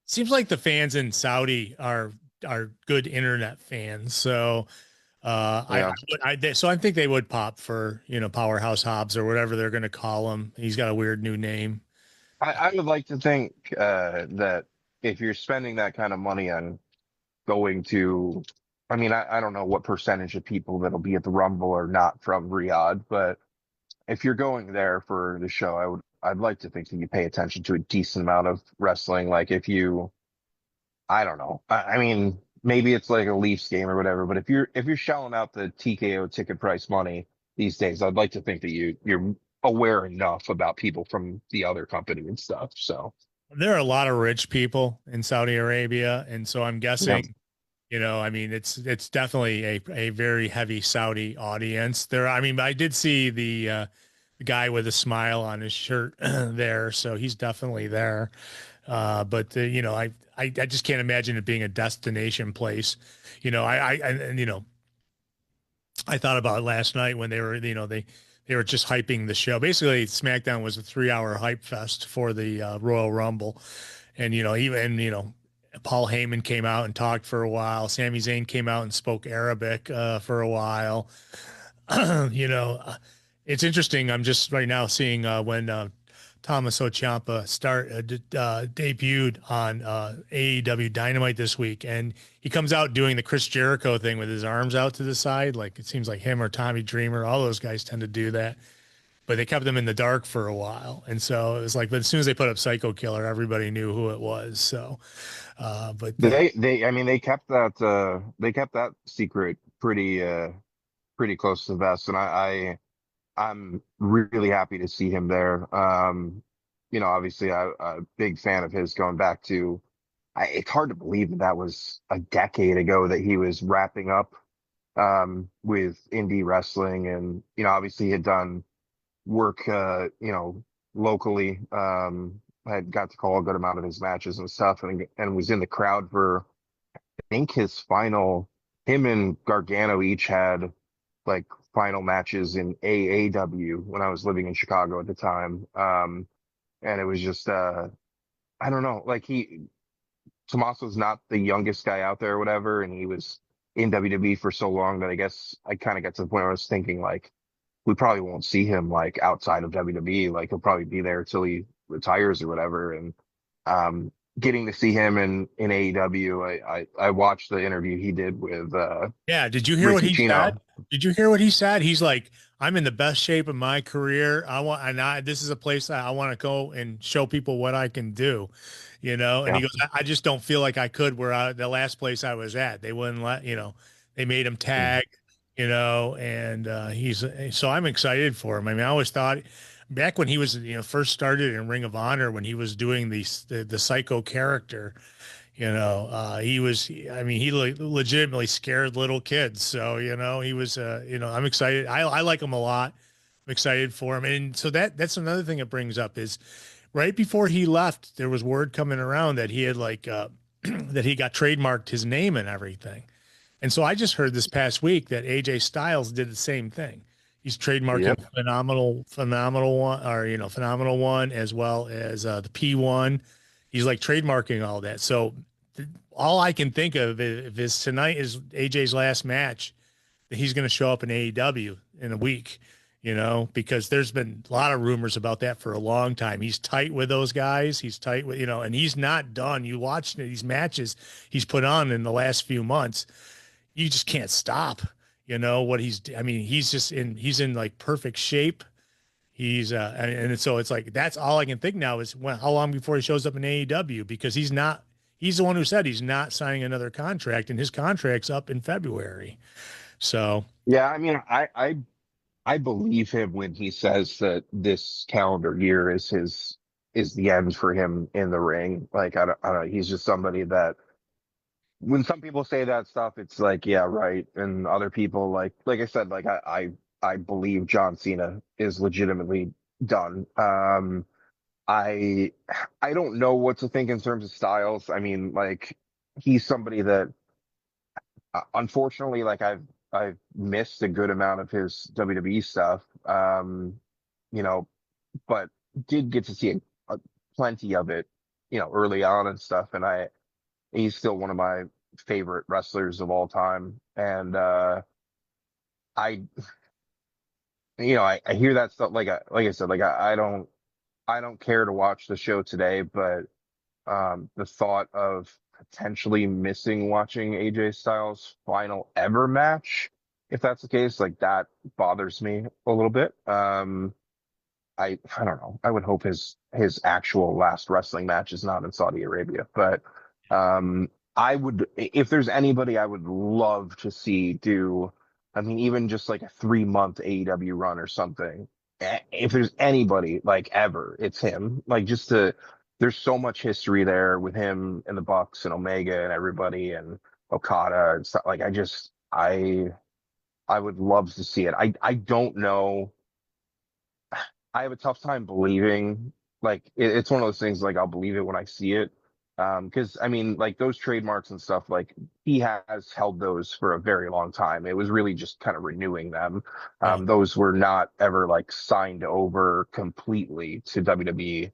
Seems like the fans in Saudi are good internet fans, so yeah, so I think they would pop for Powerhouse Hobbs or whatever they're going to call him. He's got a weird new name. I would like to think that if you're spending that kind of money on going to, I mean, I don't know what percentage of people that'll be at the Rumble are not from Riyadh, but if you're going there for the show, I'd like to think that you pay attention to a decent amount of wrestling. Like if you, I don't know, I mean, maybe it's like a Leafs game or whatever, but if you're shelling out the TKO ticket price money these days, I'd like to think that you're aware enough about people from the other company and stuff. So There are a lot of rich people in Saudi Arabia, and so I'm yeah, guessing, I mean, it's definitely a very heavy Saudi audience. There, I mean, I did see the guy with a smile on his shirt there, so he's definitely there. But I just can't imagine it being a destination place. And I thought about it last night when they were just hyping the show. Basically, SmackDown was a 3 hour hype fest for the Royal Rumble, and even Paul Heyman came out and talked for a while. Sami Zayn came out and spoke Arabic for a while. you know, uh, it's interesting. I'm just right now seeing when Tommaso Ciampa debuted on AEW Dynamite this week, and he comes out doing the Chris Jericho thing with his arms out to the side. Like it seems like him or Tommy Dreamer, all those guys tend to do that. But they kept them in the dark for a while, and so it was like. But as soon as they put up Psycho Killer, everybody knew who it was. So, but I mean, they kept that secret pretty close to the vest, and I'm really happy to see him there. Obviously, I'm a big fan of his going back to. It's hard to believe that that was a decade ago that he was wrapping up with indie wrestling, and obviously he had done work, locally. I had got to call a good amount of his matches and stuff, and was in the crowd for I think his final. Him and Gargano each had like final matches in AAW when I was living in Chicago at the time. And it was just I don't know, like Tommaso's not the youngest guy out there or whatever, and he was in WWE for so long that I guess I kind of got to the point where I was thinking like we probably won't see him like outside of WWE. Like he'll probably be there till he retires or whatever. And getting to see him in AEW, I watched the interview he did with yeah, did you hear what Ricky he said? Chino. Did you hear what he said? He's like, I'm in the best shape of my career. This is a place that I want to go and show people what I can do, you know? And Yeah. he goes, I just don't feel like I could the last place I was at, they wouldn't let, they made him Mhm. tag, and so I'm excited for him. I mean, I always thought back when he was, first started in Ring of Honor, when he was doing the psycho character, I mean, he legitimately scared little kids. So, he was, I'm excited. I like him a lot. I'm excited for him. And so that's another thing it brings up is right before he left, there was word coming around that he had that he got trademarked his name and everything. And so I just heard this past week that AJ Styles did the same thing. He's trademarking Yep. phenomenal one, or phenomenal one, as well as the P1. He's like trademarking all that. So all I can think of is tonight is AJ's last match, that he's going to show up in AEW in a week, because there's been a lot of rumors about that for a long time. He's tight with those guys. He's tight with, and he's not done. You watch these matches he's put on in the last few months. You just can't stop, I mean, he's in like perfect shape. And so it's like, that's all I can think now is how long before he shows up in AEW, because he's the one who said he's not signing another contract, and his contract's up in February. So Yeah. I mean, I believe him when he says that this calendar year is the end for him in the ring. Like I don't know. He's just somebody that when some people say that stuff, it's like, yeah, right. And other people like I said, like I believe John Cena is legitimately done. I I don't know what to think in terms of Styles. I mean, like he's somebody that unfortunately, like I've missed a good amount of his WWE stuff. You know, but did get to see plenty of it, early on and stuff. And he's still one of my favorite wrestlers of all time. And I, I hear that stuff. Like I said, like I don't care to watch the show today, but the thought of potentially missing watching AJ Styles' final ever match, if that's the case, like that bothers me a little bit. I don't know. I would hope his actual last wrestling match is not in Saudi Arabia, but I would, if there's anybody I would love to see do, I mean, even just like a 3 month AEW run or something. If there's anybody like ever, it's him. Like just to, there's so much history there with him and the Bucks and Omega and everybody and Okada and stuff. Like I would love to see it. I don't know. I have a tough time believing like it's one of those things like I'll believe it when I see it. Because I mean, like those trademarks and stuff, like he has held those for a very long time. It was really just kind of renewing them. yeah, Those were not ever like signed over completely to WWE.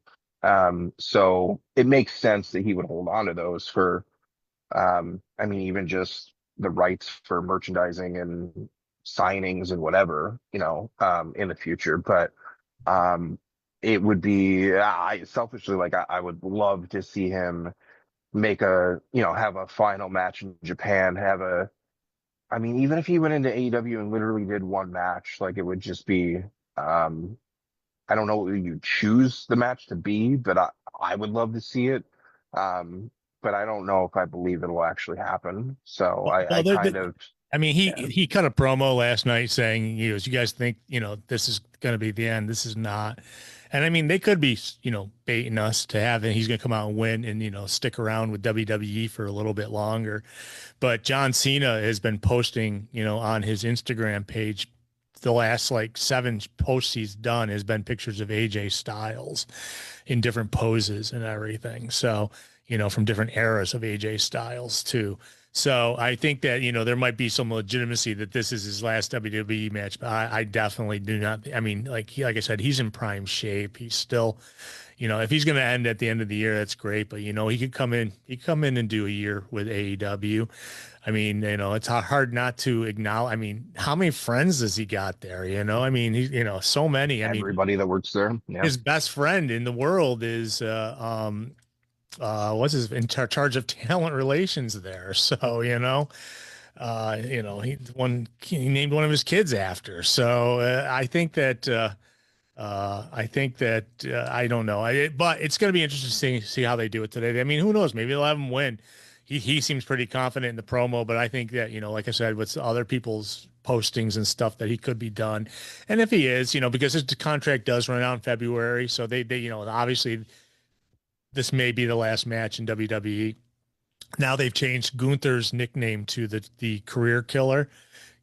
So it makes sense that he would hold on to those for, I mean, even just the rights for merchandising and signings and whatever, in the future. But um, it would be I selfishly like I would love to see him make have a final match in Japan, I mean, even if he went into AEW and literally did one match, like it would just be um I don't know what you choose the match to be, but I would love to see it. Um, but I don't know if I believe it'll actually happen. So I well, kind of I mean, yeah. he cut a promo last night saying, you guys think, this is going to be the end. This is not. And I mean, they could be, baiting us to have it. He's going to come out and win and, stick around with WWE for a little bit longer. But John Cena has been posting, on his Instagram page, the last like 7 posts he's done has been pictures of AJ Styles in different poses and everything. So, from different eras of AJ Styles too. So I think that, there might be some legitimacy that this is his last WWE match, but I definitely do not. I mean, like I said, he's in prime shape. He's still, if he's going to end at the end of the year, that's great. But, he could come in and do a year with AEW. I mean, it's hard not to acknowledge. I mean, how many friends has he got there? I mean, so many. I mean, Everybody that works there. Yeah. his best friend in the world is what's his in charge of talent relations there. So, He named one of his kids after. So I think that I don't know. But it's going to be interesting to see how they do it today. I mean, who knows? Maybe they'll have him win. He seems pretty confident in the promo, but I think that, like I said, with other people's postings and stuff, that he could be done. And if he is, because his contract does run out in February, so they obviously this may be the last match in WWE. Now they've changed Gunther's nickname to the career killer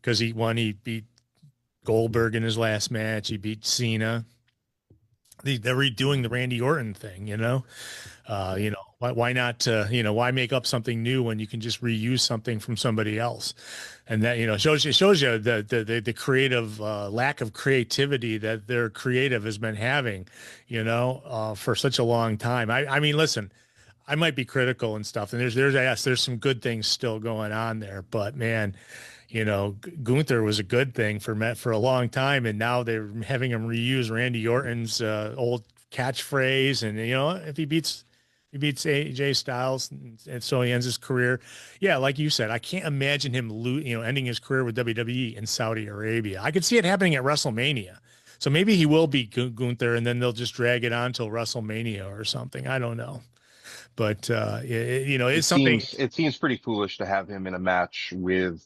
because he beat Goldberg in his last match. He beat Cena. They're redoing the Randy Orton thing, why not, why make up something new when you can just reuse something from somebody else? And that, shows you the creative, lack of creativity that their creative has been having, for such a long time. I mean, listen, I might be critical and stuff, and there's some good things still going on there, but man, Gunther was a good thing for a long time, and now they're having him reuse Randy Orton's old catchphrase, and if he beats AJ Styles, and so he ends his career. Yeah, like you said, I can't imagine him ending his career with WWE in Saudi Arabia. I could see it happening at WrestleMania. So maybe he will beat Gunther, and then they'll just drag it on till WrestleMania or something. I don't know. But it's something. It seems pretty foolish to have him in a match with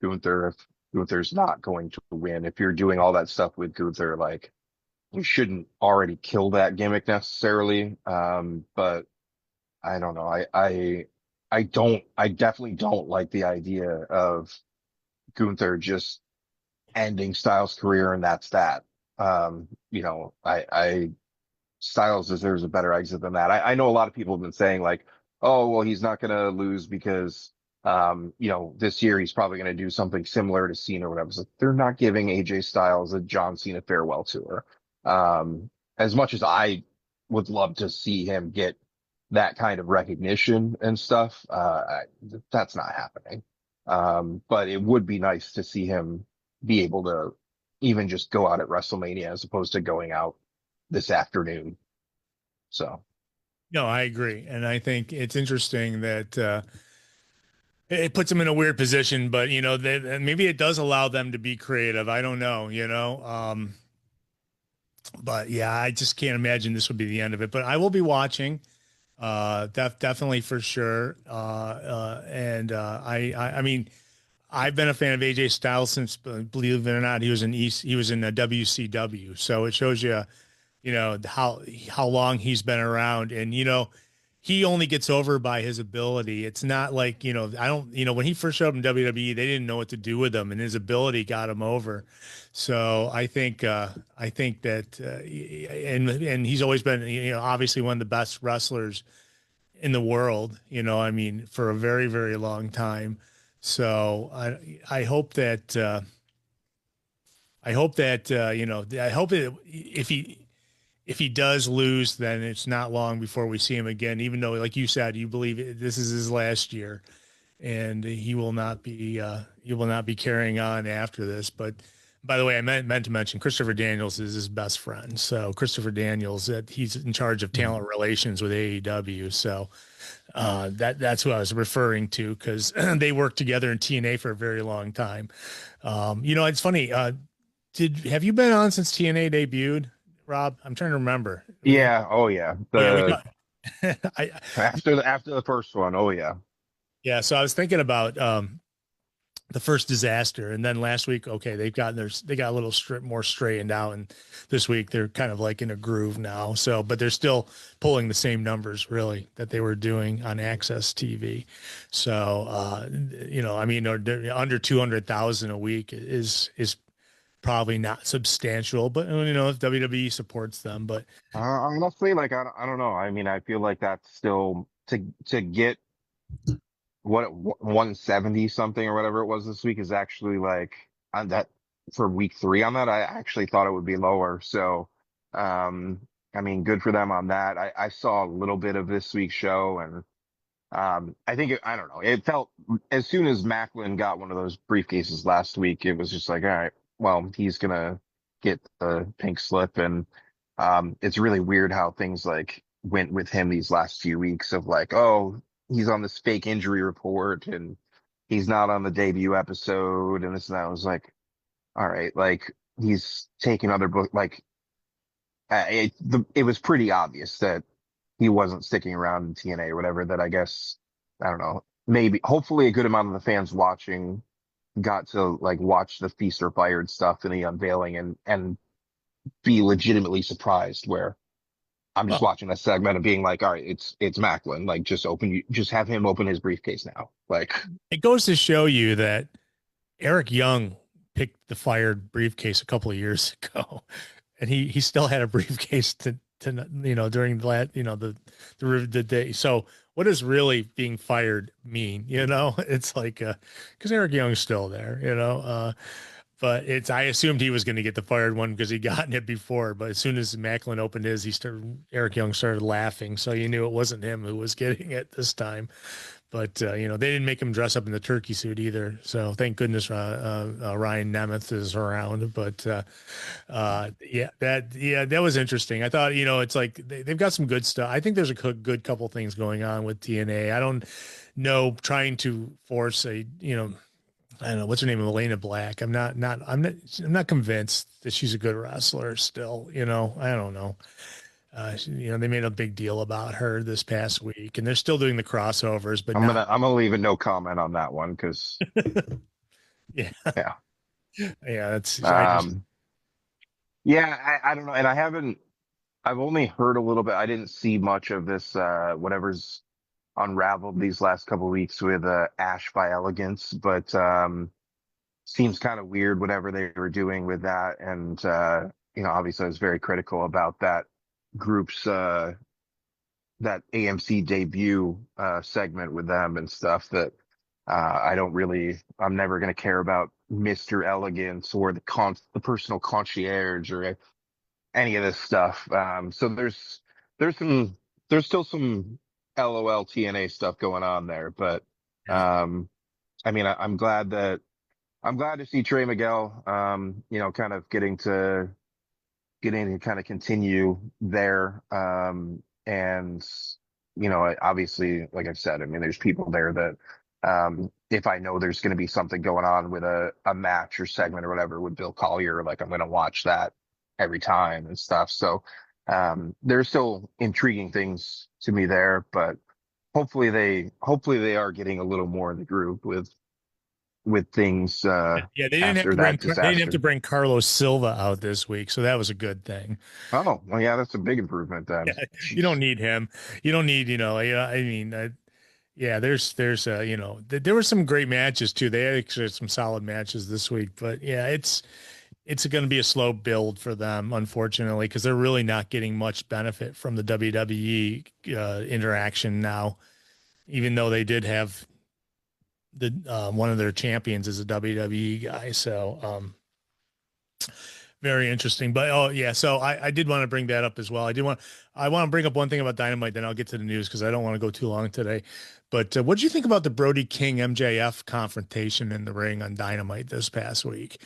Gunther if Gunther's not going to win. If you're doing all that stuff with Gunther, like, you shouldn't already kill that gimmick necessarily. But I don't know. I definitely don't like the idea of Gunther just ending Styles' career and that's that. I Styles deserves a better exit than that. I know a lot of people have been saying like, oh, well, he's not going to lose because, this year he's probably going to do something similar to Cena or whatever. So they're not giving AJ Styles a John Cena farewell tour. As much as I would love to see him get that kind of recognition and stuff, that's not happening. But it would be nice to see him be able to even just go out at WrestleMania as opposed to going out this afternoon. So, no, I agree. And I think it's interesting that it puts them in a weird position, but maybe it does allow them to be creative. I don't know, but yeah, I just can't imagine this would be the end of it, but I will be watching, definitely for sure. I mean, I've been a fan of AJ Styles since, believe it or not, he was in a WCW. So it shows you, how long he's been around, and, he only gets over by his ability. It's not like, when he first showed up in WWE, they didn't know what to do with him, and his ability got him over. So I think that, and he's always been, obviously one of the best wrestlers in the world, I mean, for a very, very long time. So I hope that, I hope that, if he does lose, then it's not long before we see him again, even though, like you said, you believe this is his last year and he will not be carrying on after this. But by the way, I meant to mention Christopher Daniels is his best friend. So Christopher Daniels, he's in charge of talent relations with AEW. So that's who I was referring to, because they worked together in TNA for a very long time. It's funny. Have you been on since TNA debuted, Rob? I'm trying to remember. yeah. Oh yeah. After the first one. Oh yeah. Yeah. So I was thinking about the first disaster, and then last week, okay, they got a little more straightened out, and this week they're kind of like in a groove now. So, but they're still pulling the same numbers really that they were doing on Access TV. So, I mean, under 200,000 a week is probably not substantial, but if WWE supports them. But honestly, like, I don't know. I mean, I feel like that's still to get what 170 something or whatever it was this week is actually like on that for week 3 on that. I actually thought it would be lower. So, I mean, good for them on that. I saw a little bit of this week's show, and I think I don't know. It felt as soon as Macklin got one of those briefcases last week, it was just like, all right, well, he's gonna get the pink slip, and it's really weird how things like went with him these last few weeks of like, oh, he's on this fake injury report, and he's not on the debut episode and this and that. I was like, all right, like he's taking other book, like it was pretty obvious that he wasn't sticking around in TNA or whatever. That I guess I don't know. Maybe hopefully a good amount of the fans watching got to like watch the Feast or Fired stuff in the unveiling and be legitimately surprised. Where I'm just Well, watching a segment and being like, all right, it's Macklin. Like just have him open his briefcase now. Like, it goes to show you that Eric Young picked the fired briefcase a couple of years ago, and he still had a briefcase to during the day. So what does really being fired mean? It's like because Eric Young's still there, but it's I assumed he was going to get the fired one because he gotten it before. But as soon as Macklin opened his, Eric Young started laughing, so you knew it wasn't him who was getting it this time. But they didn't make him dress up in the turkey suit either. So thank goodness Ryan Nemeth is around. But that was interesting. I thought it's like they've got some good stuff. I think there's a good couple things going on with TNA. I don't know trying to force I don't know what's her name, Elena Black. I'm not convinced that she's a good wrestler still. I don't know. They made a big deal about her this past week, and they're still doing the crossovers, but not. I'm gonna leave a no comment on that one because Yeah, yeah. yeah. That's I just Um, yeah, I don't know. And I've only heard a little bit. I didn't see much of this, whatever's unraveled these last couple of weeks with, Ash by Elegance, but, seems kind of weird, whatever they were doing with that. And, obviously I was very critical about that group's, that AMC debut, segment with them and stuff that, I'm never going to care about Mr. Elegance or the personal concierge or any of this stuff. So there's some there's still some LOL TNA stuff going on there, but yeah. um, I mean I'm glad to see Trey Miguel, kind of getting to kind of continue there. And obviously, like I've said, I mean, there's people there that if I know there's going to be something going on with a match or segment or whatever with Bill Collier, like I'm going to watch that every time and stuff. So there's still intriguing things to me there, but hopefully they are getting a little more in the groove with things Yeah, they didn't have after to that they didn't have to disaster. bring Carlos Silva out this week, so that was a good thing. Oh, well, yeah, that's a big improvement then. Yeah, you don't Jeez. need him. You don't need, I mean, yeah, there's there were some great matches too. They actually had some solid matches this week, but yeah, it's going to be a slow build for them, unfortunately, because they're really not getting much benefit from the WWE interaction now, even though they did have the one of their champions is a WWE guy. So very interesting. But oh yeah, so I did want to bring that up as well. I want to bring up one thing about Dynamite, then I'll get to the news because I don't want to go too long today. But what did you think about the Brody King MJF confrontation in the ring on Dynamite this past week?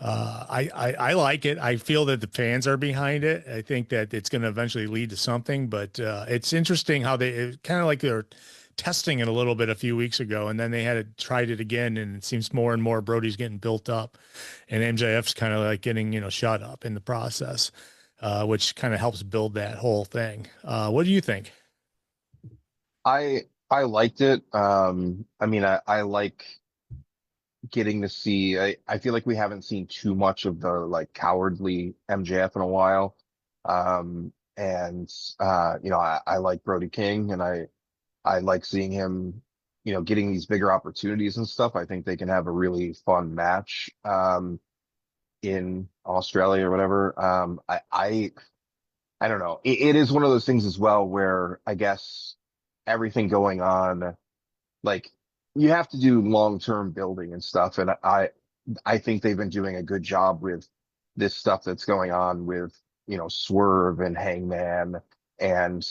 I like it. I feel that the fans are behind it. I think that it's going to eventually lead to something. But it's interesting how they kind of like they're testing it a little bit a few weeks ago, and then they had tried it again, and it seems more and more Brody's getting built up, and MJF's kind of like getting shut up in the process, which kind of helps build that whole thing. What do you think? I liked it. I mean, I like getting to see. I feel like we haven't seen too much of the like cowardly MJF in a while. And I like Brody King, and I like seeing him, getting these bigger opportunities and stuff. I think they can have a really fun match in Australia or whatever. I don't know. It is one of those things as well where I guess everything going on, like you have to do long-term building and stuff. And I think they've been doing a good job with this stuff that's going on with, Swerve and Hangman and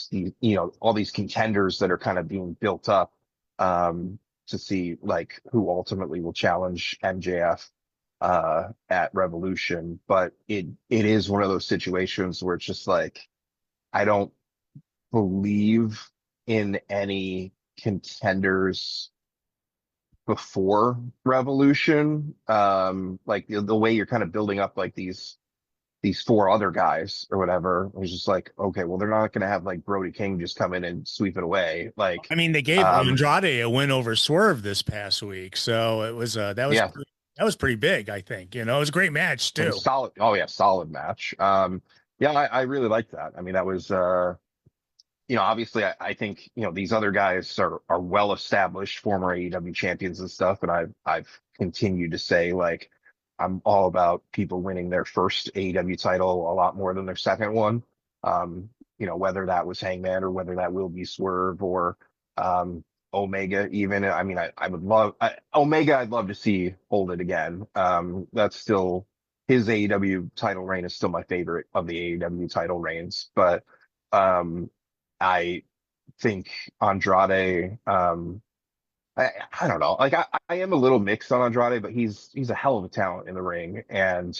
all these contenders that are kind of being built up, to see like who ultimately will challenge MJF, at Revolution. But it is one of those situations where it's just like, I don't believe in any contenders before Revolution. Like the way you're kind of building up like these four other guys or whatever. It was just like, okay, well, they're not going to have like Brody King just come in and sweep it away. I Like, mean, they gave um, Andrade a win over Swerve this past week, so it was yeah, that was pretty big. I think it was a great match it was too. solid. Oh yeah, solid match. Yeah, I really liked that. I mean, that was, obviously I think, these other guys are well established former AEW champions and stuff. And I've continued to say like, I'm all about people winning their first AEW title a lot more than their second one. Whether that was Hangman or whether that will be Swerve or, Omega even. I mean, I would love Omega. I'd love to see hold it again. That's still his AEW title reign is still my favorite of the AEW title reigns, but, um, I think Andrade, I don't know. Like I am a little mixed on Andrade, but he's a hell of a talent in the ring and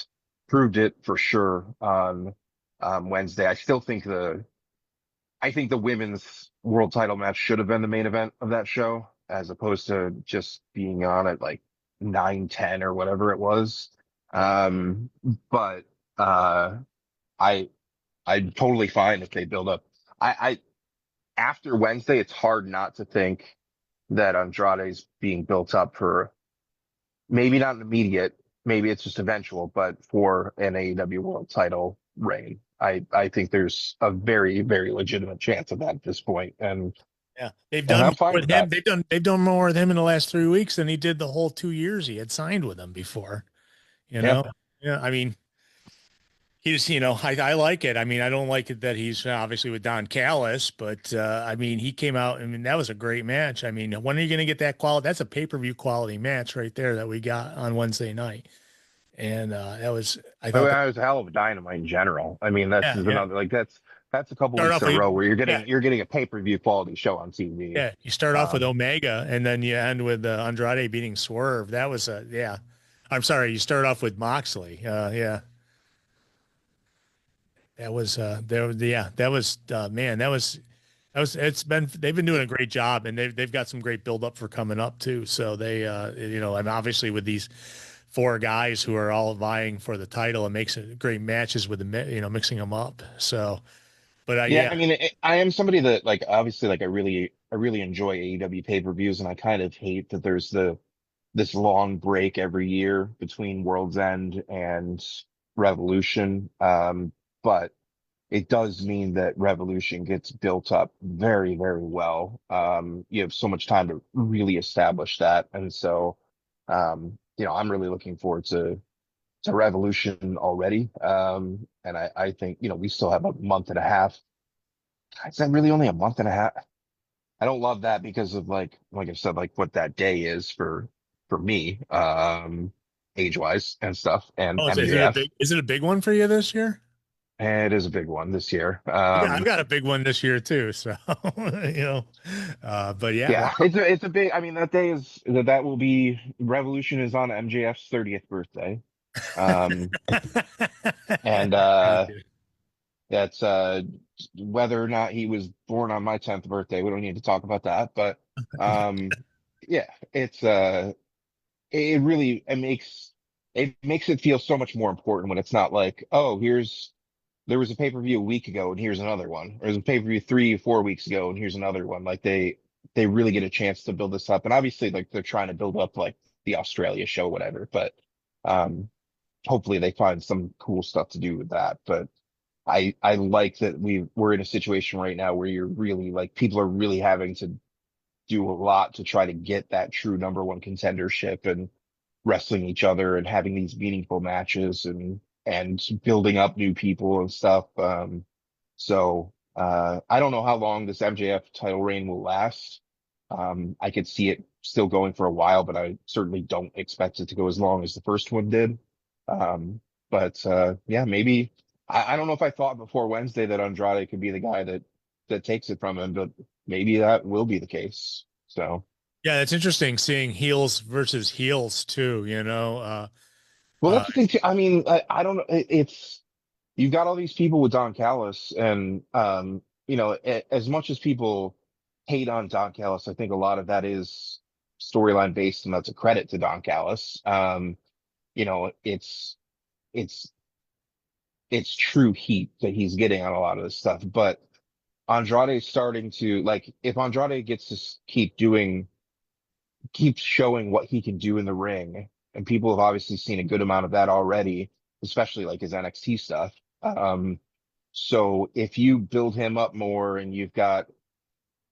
proved it for sure on Wednesday. I think the women's world title match should have been the main event of that show, as opposed to just being on at like 9:10 or whatever it was. Right. But uh I I'm totally fine if they build up. I After Wednesday, it's hard not to think that Andrade's being built up for maybe not an immediate, maybe it's just eventual, but for an AEW world title reign. I think there's a very, very legitimate chance of that at this point. Yeah, they've And done I'm more fine with with him. that. They've done more with him in the last 3 weeks than he did the whole 2 years he had signed with them before. You Yeah. know, yeah. I mean, he's I like it. I mean, I don't like it that he's obviously with Don Callis, but I mean, he came out. I mean, that was a great match. I mean, when are you going to get that quality? That's a pay-per-view quality match right there that we got on Wednesday night, and that was I I mean, thought that that was a hell of a dynamite in general. I mean, that's yeah just yeah. another like that's a couple Start weeks off in a with row where yeah you're getting a pay-per-view quality show on TV. yeah. You start off with Um, Omega, and then you end with Andrade beating Swerve. That was a yeah. I'm sorry. You start off with Moxley. Yeah. That was there. Yeah, that was man. That was. It's been they've been doing a great job, and they've got some great build up for coming up too. So they and obviously with these four guys who are all vying for the title, it makes it great matches with the mixing them up. So, but yeah, yeah, I mean, I am somebody that like obviously like I really enjoy AEW pay-per-views, and I kind of hate that there's this long break every year between World's End and Revolution. But it does mean that Revolution gets built up very, very well. You have so much time to really establish that. And so, I'm really looking forward to Revolution already. And I think, we still have a month and a half. Is that really only a month and a half? I don't love that because of like I said, like what that day is for me, age wise and stuff and oh, is it a MJF. big one for you this year? And it is a big one this year. I've got a big one this year too. So you know, but yeah, Yeah, it's a big. I mean, that day that will be Revolution is on MJF's 30th birthday. Um, and that's whether or not he was born on my 10th birthday. We don't need to talk about that, but um, yeah, it really it makes it feel so much more important when it's not like, oh, there was a pay-per-view a week ago and here's another one. Or there's a pay-per-view 3 or 4 weeks ago and here's another one. Like they really get a chance to build this up. And obviously like they're trying to build up like the Australia show, whatever, but um hopefully they find some cool stuff to do with that. But I like that we're in a situation right now where you're really like people are really having to do a lot to try to get that true number one contendership and wrestling each other and having these meaningful matches and building up new people and stuff. I don't know how long this MJF title reign will last. I could see it still going for a while, but I certainly don't expect it to go as long as the first one did. Yeah, maybe I don't know if I thought before Wednesday that Andrade could be the guy that takes it from him, but maybe that will be the case. So. yeah, it's interesting seeing heels versus heels too. Well, Uh, that's the thing too. I mean, I don't know. It's you've got all these people with Don Callis, and as much as people hate on Don Callis, I think a lot of that is storyline based, and that's a credit to Don Callis. You know, it's it's true heat that he's getting on a lot of this stuff. But Andrade's starting to like, if Andrade gets to keep doing, keep showing what he can do in the ring, and people have obviously seen a good amount of that already, especially like his NXT stuff. So if you build him up more and you've got,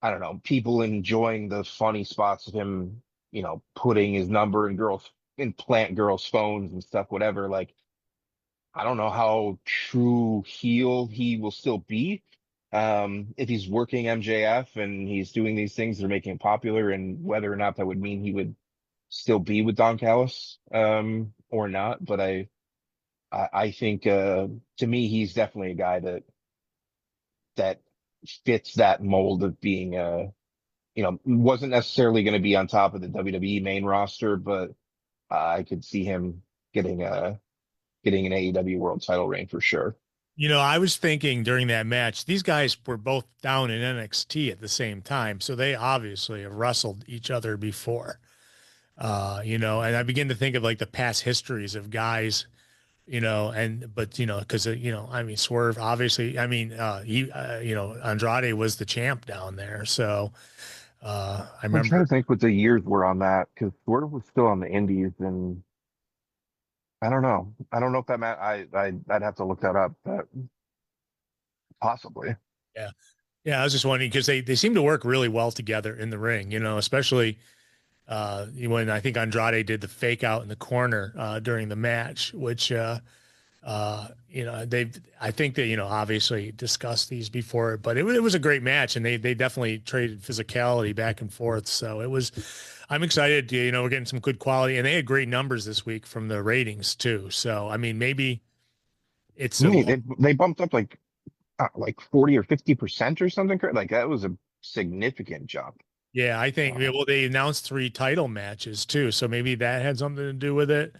I don't know, people enjoying the funny spots of him, you know, putting his number in girls, in plant girls' phones and stuff, whatever, like, I don't know how true heel he will still be. If he's working MJF and he's doing these things that are making him popular, and whether or not that would mean he would still be with Don Callis, or not. But I think, to me, he's definitely a guy that fits that mold of being you know, wasn't necessarily going to be on top of the WWE main roster, but I could see him getting getting an AEW world title reign for sure. You know, I was thinking during that match, these guys were both down in NXT at the same time, so they obviously have wrestled each other before. You know, and I begin to think of like the past histories of guys, you know, and but you know, because you know, I mean, Swerve obviously, I mean, you know, Andrade was the champ down there, so I I'm trying remember. to think what the years were on that because Swerve was still on the Indies, and I don't know. I don't know if that meant I'd have to look that up, but possibly. Yeah, yeah, I was just wondering because they seem to work really well together in the ring, you know, especially when I think Andrade did the fake out in the corner during the match, which you know, I think that, you know, obviously discussed these before, but it was a great match, and they definitely traded physicality back and forth. So it was, I'm excited. You know, we're getting some good quality, and they had great numbers this week from the ratings too. So I mean, maybe it's a, They bumped up like 40 or 50% or something. Like that was a significant jump. yeah, I think, Uh, well, they announced three title matches too, so maybe that had something to do with it.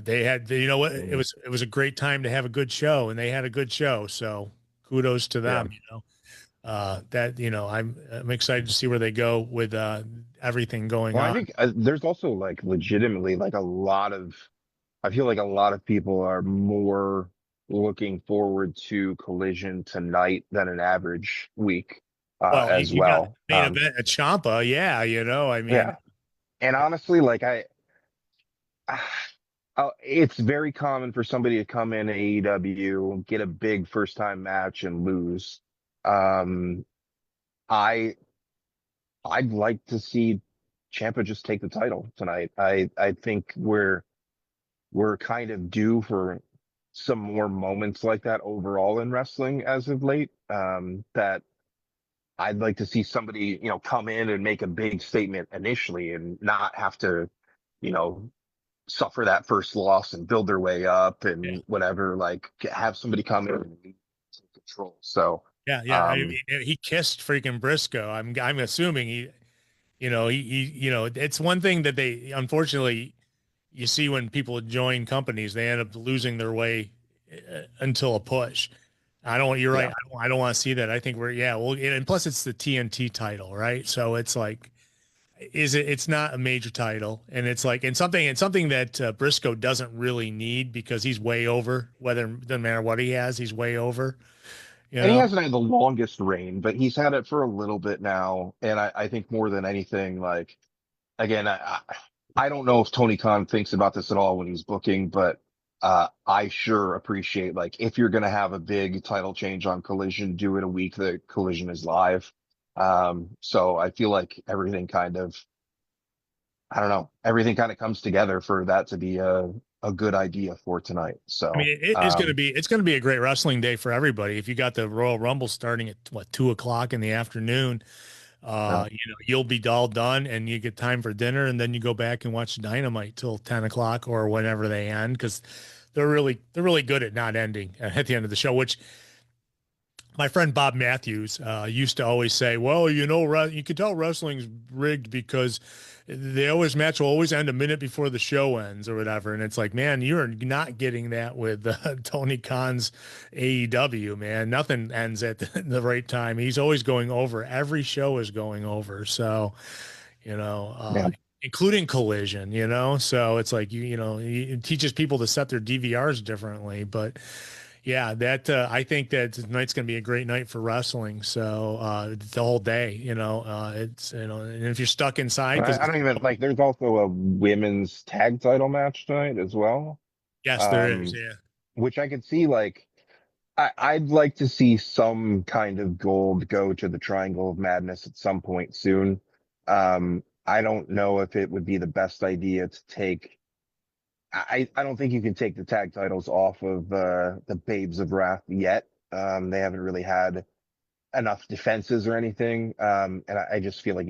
They had, you know what, mm, it was a great time to have a good show, and they had a good show. So kudos to yeah. them, you know. That, you know, I'm excited to see where they go with everything going Well, I on. think there's also like legitimately like a lot of, I feel like a lot of people are more looking forward to Collision tonight than an average week, Well, as you got the well. main event at Champa, yeah, you know, I mean, Yeah. And honestly, like it's very common for somebody to come in AEW, get a big first time match and lose. Um, I I'd like to see Ciampa just take the title tonight. I think we're kind of due for some more moments like that overall in wrestling as of late. That I'd like to see somebody, you know, come in and make a big statement initially and not have to, you know, suffer that first loss and build their way up yeah, and whatever, like have somebody come in and take control. So, yeah, yeah. I um, mean, he kissed freaking Briscoe. I'm assuming he, you know, you know, it's one thing that they, unfortunately, you see when people join companies, they end up losing their way until a push. I don't, you're right. yeah. I don't want to see that. I think we're, yeah, well, and plus it's the TNT title, right? So it's like, it's not a major title, and it's like, and something that Briscoe doesn't really need because he's way over, whether, doesn't matter what he has, he's way over, you And he know? hasn't had the longest reign, but he's had it for a little bit now. And I think more than anything, like, again, I don't know if Tony Khan thinks about this at all when he's booking, but I sure appreciate like if you're going to have a big title change on Collision, do it a week that Collision is live. So I feel like everything kind of, I don't know, everything kind of comes together for that to be a good idea for tonight. I mean, So, it's going to be, it's going to be a great wrestling day for everybody. If you got the Royal Rumble starting at what, 2 o'clock in the afternoon, yeah. you know, you'll be all done and you get time for dinner, and then you go back and watch Dynamite till 10 o'clock or whenever they end. Cause they're really good at not ending at the end of the show, which my friend Bob Matthews used to always say, well, you know, you can tell wrestling's rigged because they always match will always end a minute before the show ends or whatever. And it's like, man, you're not getting that with Tony Khan's AEW, man. Nothing ends at the right time. He's always going over. Every show is going over. So, Yeah. including Collision, so it's like it teaches people to set their DVRs differently. But yeah, that I think that tonight's going to be a great night for wrestling. So the whole day, it's and if you're stuck inside, because I don't even like, there's also a women's tag title match tonight as well. yes, there is. Um, Yeah, which I could see like, I'd like to see some kind of gold go to the Triangle of Madness at some point soon. I don't know if it would be the best idea to take. I don't think you can take the tag titles off of the Babes of Wrath yet. They haven't really had enough defenses or anything. And I just feel like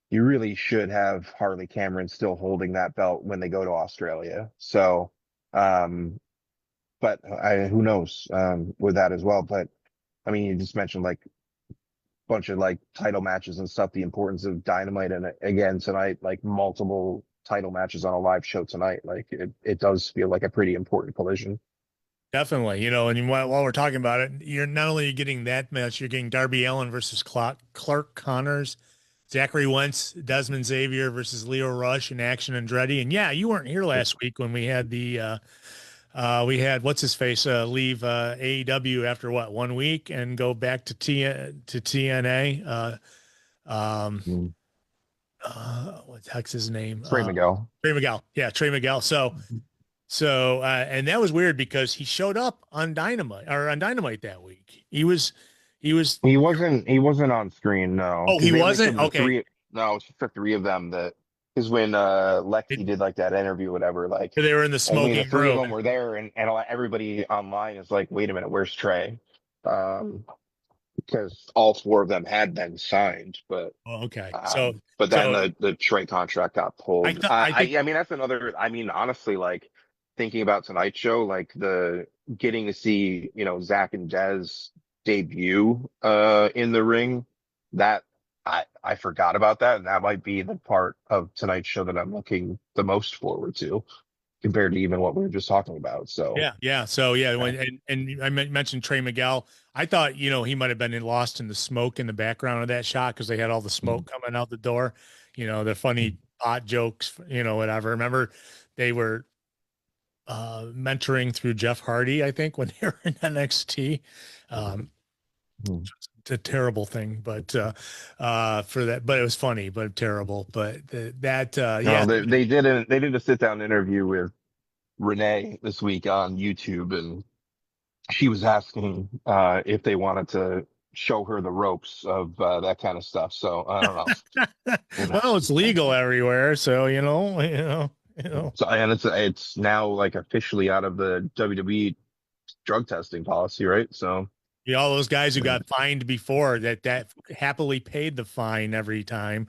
you really should have Harley Cameron still holding that belt when they go to Australia. So, um, but who knows, with that as well. But I mean, you just mentioned like a bunch of like title matches and stuff, the importance of Dynamite. And again, tonight, like multiple title matches on a live show tonight. Like it does feel like a pretty important collision. definitely. And while we're talking about it, you're not only getting that match, you're getting Darby Allin versus Clark Connors, Zachary Wentz, Desmond Xavier versus Leo Rush, and Action Andretti. And yeah, you weren't here last week when we had we had what's his face leave AEW after what, 1 week and go back to TNA. Mm. What the heck's his name? Trey Miguel. Trey Miguel. Yeah, Trey Miguel. So and that was weird because he showed up on Dynamite that week. He wasn't on screen, no, Oh, because he they only wasn't? showed the Okay. three. No, it's just the three of them. That is when It, Lexi did like that interview, or whatever. Like they were in the only the smoking three of room. them were there, and everybody online is like, "Wait a minute, where's Trey?" Um, because all four of them had been signed, but Oh, okay. then So the Trey contract got I pulled. thought I think I mean, that's another. I mean, honestly, like thinking about tonight's show, like the getting to see Zach and Dez debut in the ring, that I forgot about that, and that might be the part of tonight's show that I'm looking the most forward to compared to even what we were just talking about. So yeah. So yeah, yeah. and I mentioned Trey Miguel. I thought he might have been lost in the smoke in the background of that shot because they had all the smoke coming out the door. The funny pot jokes, whatever. Remember, they were mentoring through Jeff Hardy, I think, when they were in NXT. Um, it's a terrible thing, but for that, but it was funny, but terrible. But No, yeah, they did a sit down interview with Renee this week on YouTube, and she was asking if they wanted to show her the ropes of that kind of stuff. So I don't know. well, it's legal everywhere, so you know. So and it's now like officially out of the WWE drug testing policy, right? So All those guys who got fined before that happily paid the fine every time,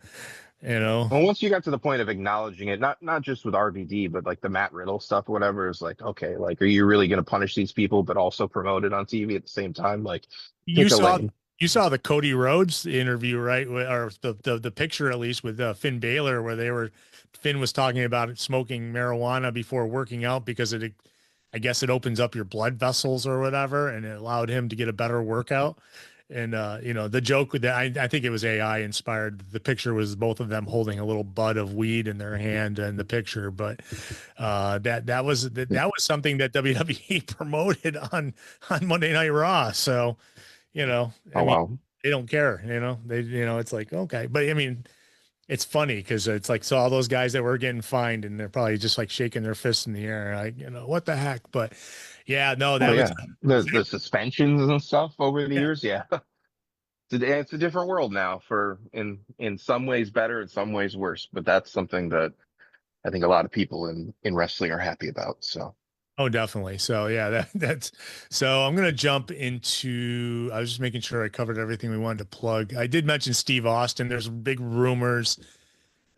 you know. well, once you got to the point of acknowledging it, not just with RVD, but like the Matt Riddle stuff or whatever, is like, okay, like, are you really going to punish these people, but also promote it on TV at the same time? Like, You pick a saw lane. you saw the Cody Rhodes interview, right? Or the picture at least with Finn Balor, where Finn was talking about smoking marijuana before working out because I guess it opens up your blood vessels or whatever, and it allowed him to get a better workout. And the joke with that, I think it was AI inspired. The picture was both of them holding a little bud of weed in their hand in the picture, but that was something that WWE promoted on Monday Night Raw. So, I Oh mean, wow. they don't care, it's like, okay, but I mean, it's funny because it's like, so all those guys that were getting fined and they're probably just like shaking their fists in the air, like, what the heck? But yeah, no, Oh that was, yeah, the suspensions and stuff over the yeah. years, yeah. It's a different world now, for in some ways better, in some ways worse, but that's something that I think a lot of people in wrestling are happy about. So Oh, definitely. So yeah, so I'm gonna jump into. I was just making sure I covered everything we wanted to plug. I did mention Steve Austin. There's big rumors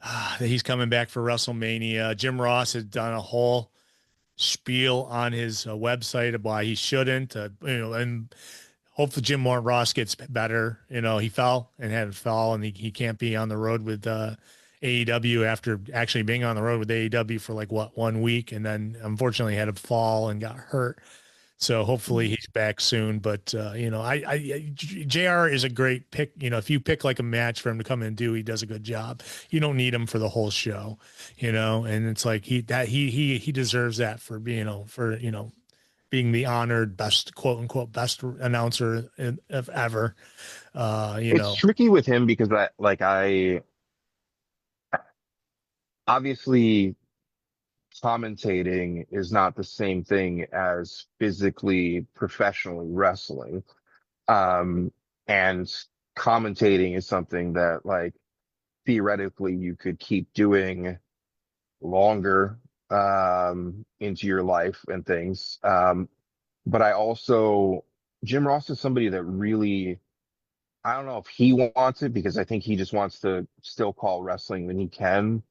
that he's coming back for WrestleMania. Jim Ross has done a whole spiel on his website of why he shouldn't. And hopefully Jim Ross gets better. He fell and had a fall, and he can't be on the road with AEW after actually being on the road with AEW for like 1 week, and then unfortunately had a fall and got hurt. So hopefully he's back soon. But JR is a great pick. You know, if you pick like a match for him to come in and do, he does a good job. You don't need him for the whole show, you know. And it's like he deserves that for being, being the honored best, quote unquote, best announcer of ever. You It's know, tricky with him because I obviously commentating is not the same thing as physically professionally wrestling. Um, and commentating is something that like theoretically you could keep doing longer into your life and things. But I also Jim Ross is somebody that really I don't know if he wants it because I think he just wants to still call wrestling when he can.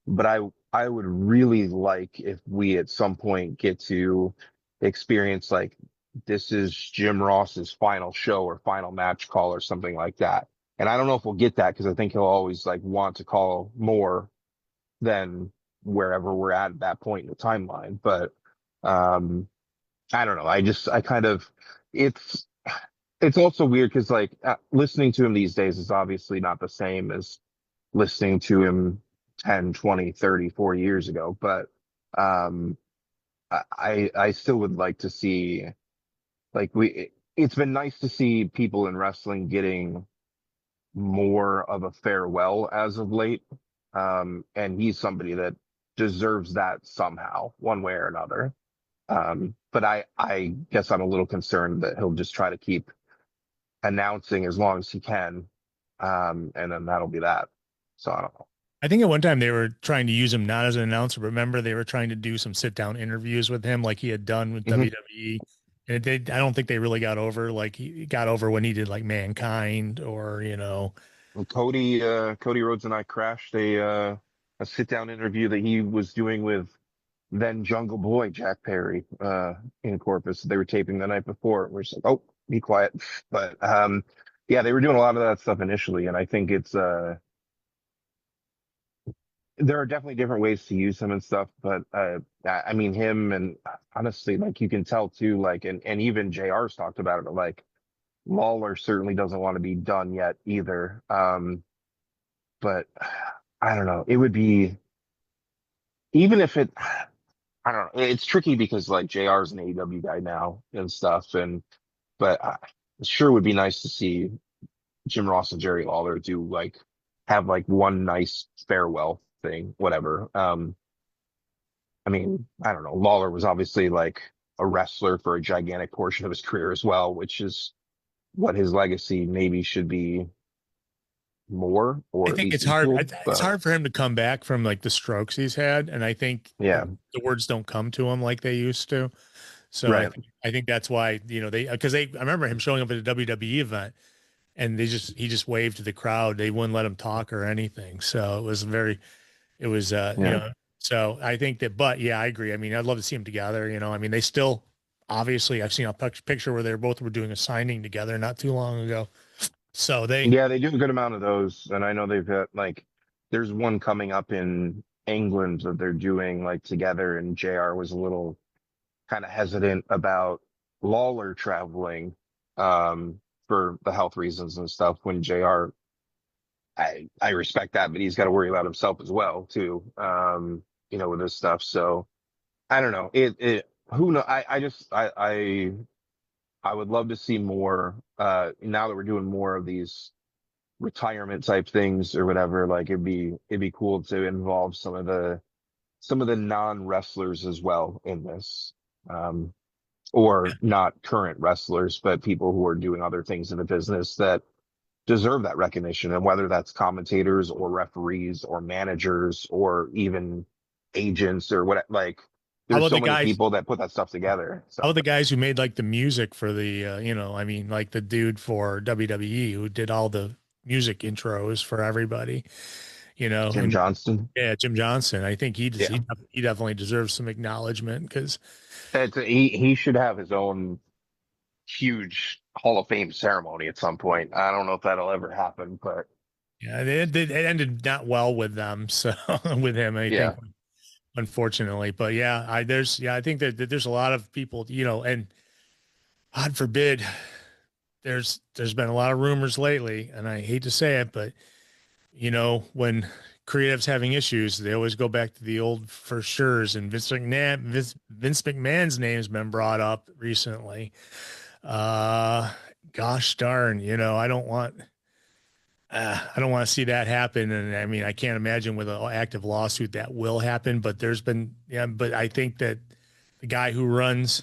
But I would really like if we at some point get to experience like this is Jim Ross's final show or final match call or something like that. And I don't know if we'll get that because I think he'll always like want to call more than wherever we're at that point in the timeline. But um I don't know. I kind of it's it's also weird because like listening to him these days is obviously not the same as listening to him 10, 20, 30, 40 years ago. But um I still would like to see like it's been nice to see people in wrestling getting more of a farewell as of late. And he's somebody that deserves that somehow, one way or another. But I guess I'm a little concerned that he'll just try to keep announcing as long as he can. And then that'll be that. So I don't know. I think at one time they were trying to use him not as an announcer. But remember, they were trying to do some sit down interviews with him, like he had done with Hmm. WWE. And I don't think they really got over. Like he got over when he did like Mankind, or And Cody Rhodes and I crashed a sit down interview that he was doing with then Jungle Boy Jack Perry in Corpus. They were taping the night before. We're just like, oh, be quiet. But yeah, they were doing a lot of that stuff initially, and I think it's there are definitely different ways to use him and stuff. But I mean him and honestly, like you can tell too, like and even JR's talked about it, like Lawler certainly doesn't want to be done yet either. But I don't know. It would be even if it I don't know. It's tricky because like JR's an AEW guy now and stuff, and but it sure would be nice to see Jim Ross and Jerry Lawler do like have like one nice farewell thing, whatever. I mean, I don't know. Lawler was obviously like a wrestler for a gigantic portion of his career as well, which is what his legacy maybe should be more, I or at think least it's hard. equal. It's But hard for him to come back from like the strokes he's had, and I think yeah, the words don't come to him like they used to. So right. I think that's why they because they I remember him showing up at a WWE event, and he just waved to the crowd. They wouldn't let him talk or anything. So it was Yeah. So I think that, but yeah, I agree. I mean, I'd love to see them together. I mean, they still obviously I've seen a picture where they both were doing a signing together not too long ago. So Yeah, they do a good amount of those, and I know they've got like there's one coming up in England that they're doing like together, and JR was a little kind of hesitant about Lawler traveling for the health reasons and stuff when JR I respect that, but he's got to worry about himself as well too. With this stuff. So I don't know. It who know I just I would love to see more now that we're doing more of these retirement type things or whatever. Like it'd be cool to involve some of the non wrestlers as well in this. Um, or not current wrestlers, but people who are doing other things in the business that deserve that recognition. And whether that's commentators or referees or managers or even agents or what, like, how there's about so the many guys? people that put that stuff together. How So, about the guys who made like the music for the I mean, like the dude for WWE who did all the music intros for everybody, Jim and Johnston. yeah, Jim Johnson. I think Yeah. he definitely deserves some acknowledgement because He should have his own huge Hall of Fame ceremony at some point. I don't know if that'll ever happen, but yeah, it ended not well with them. So with him, I think yeah. unfortunately, but yeah, I think that there's a lot of people, and God forbid. There's been a lot of rumors lately, and I hate to say it, but when creatives having issues, they always go back to the old for sure's, and Vince McMahon's name's been brought up recently. Uh, Gosh darn, I don't want to see that happen. And I mean, I can't imagine with an active lawsuit that will happen, but but I think that the guy who runs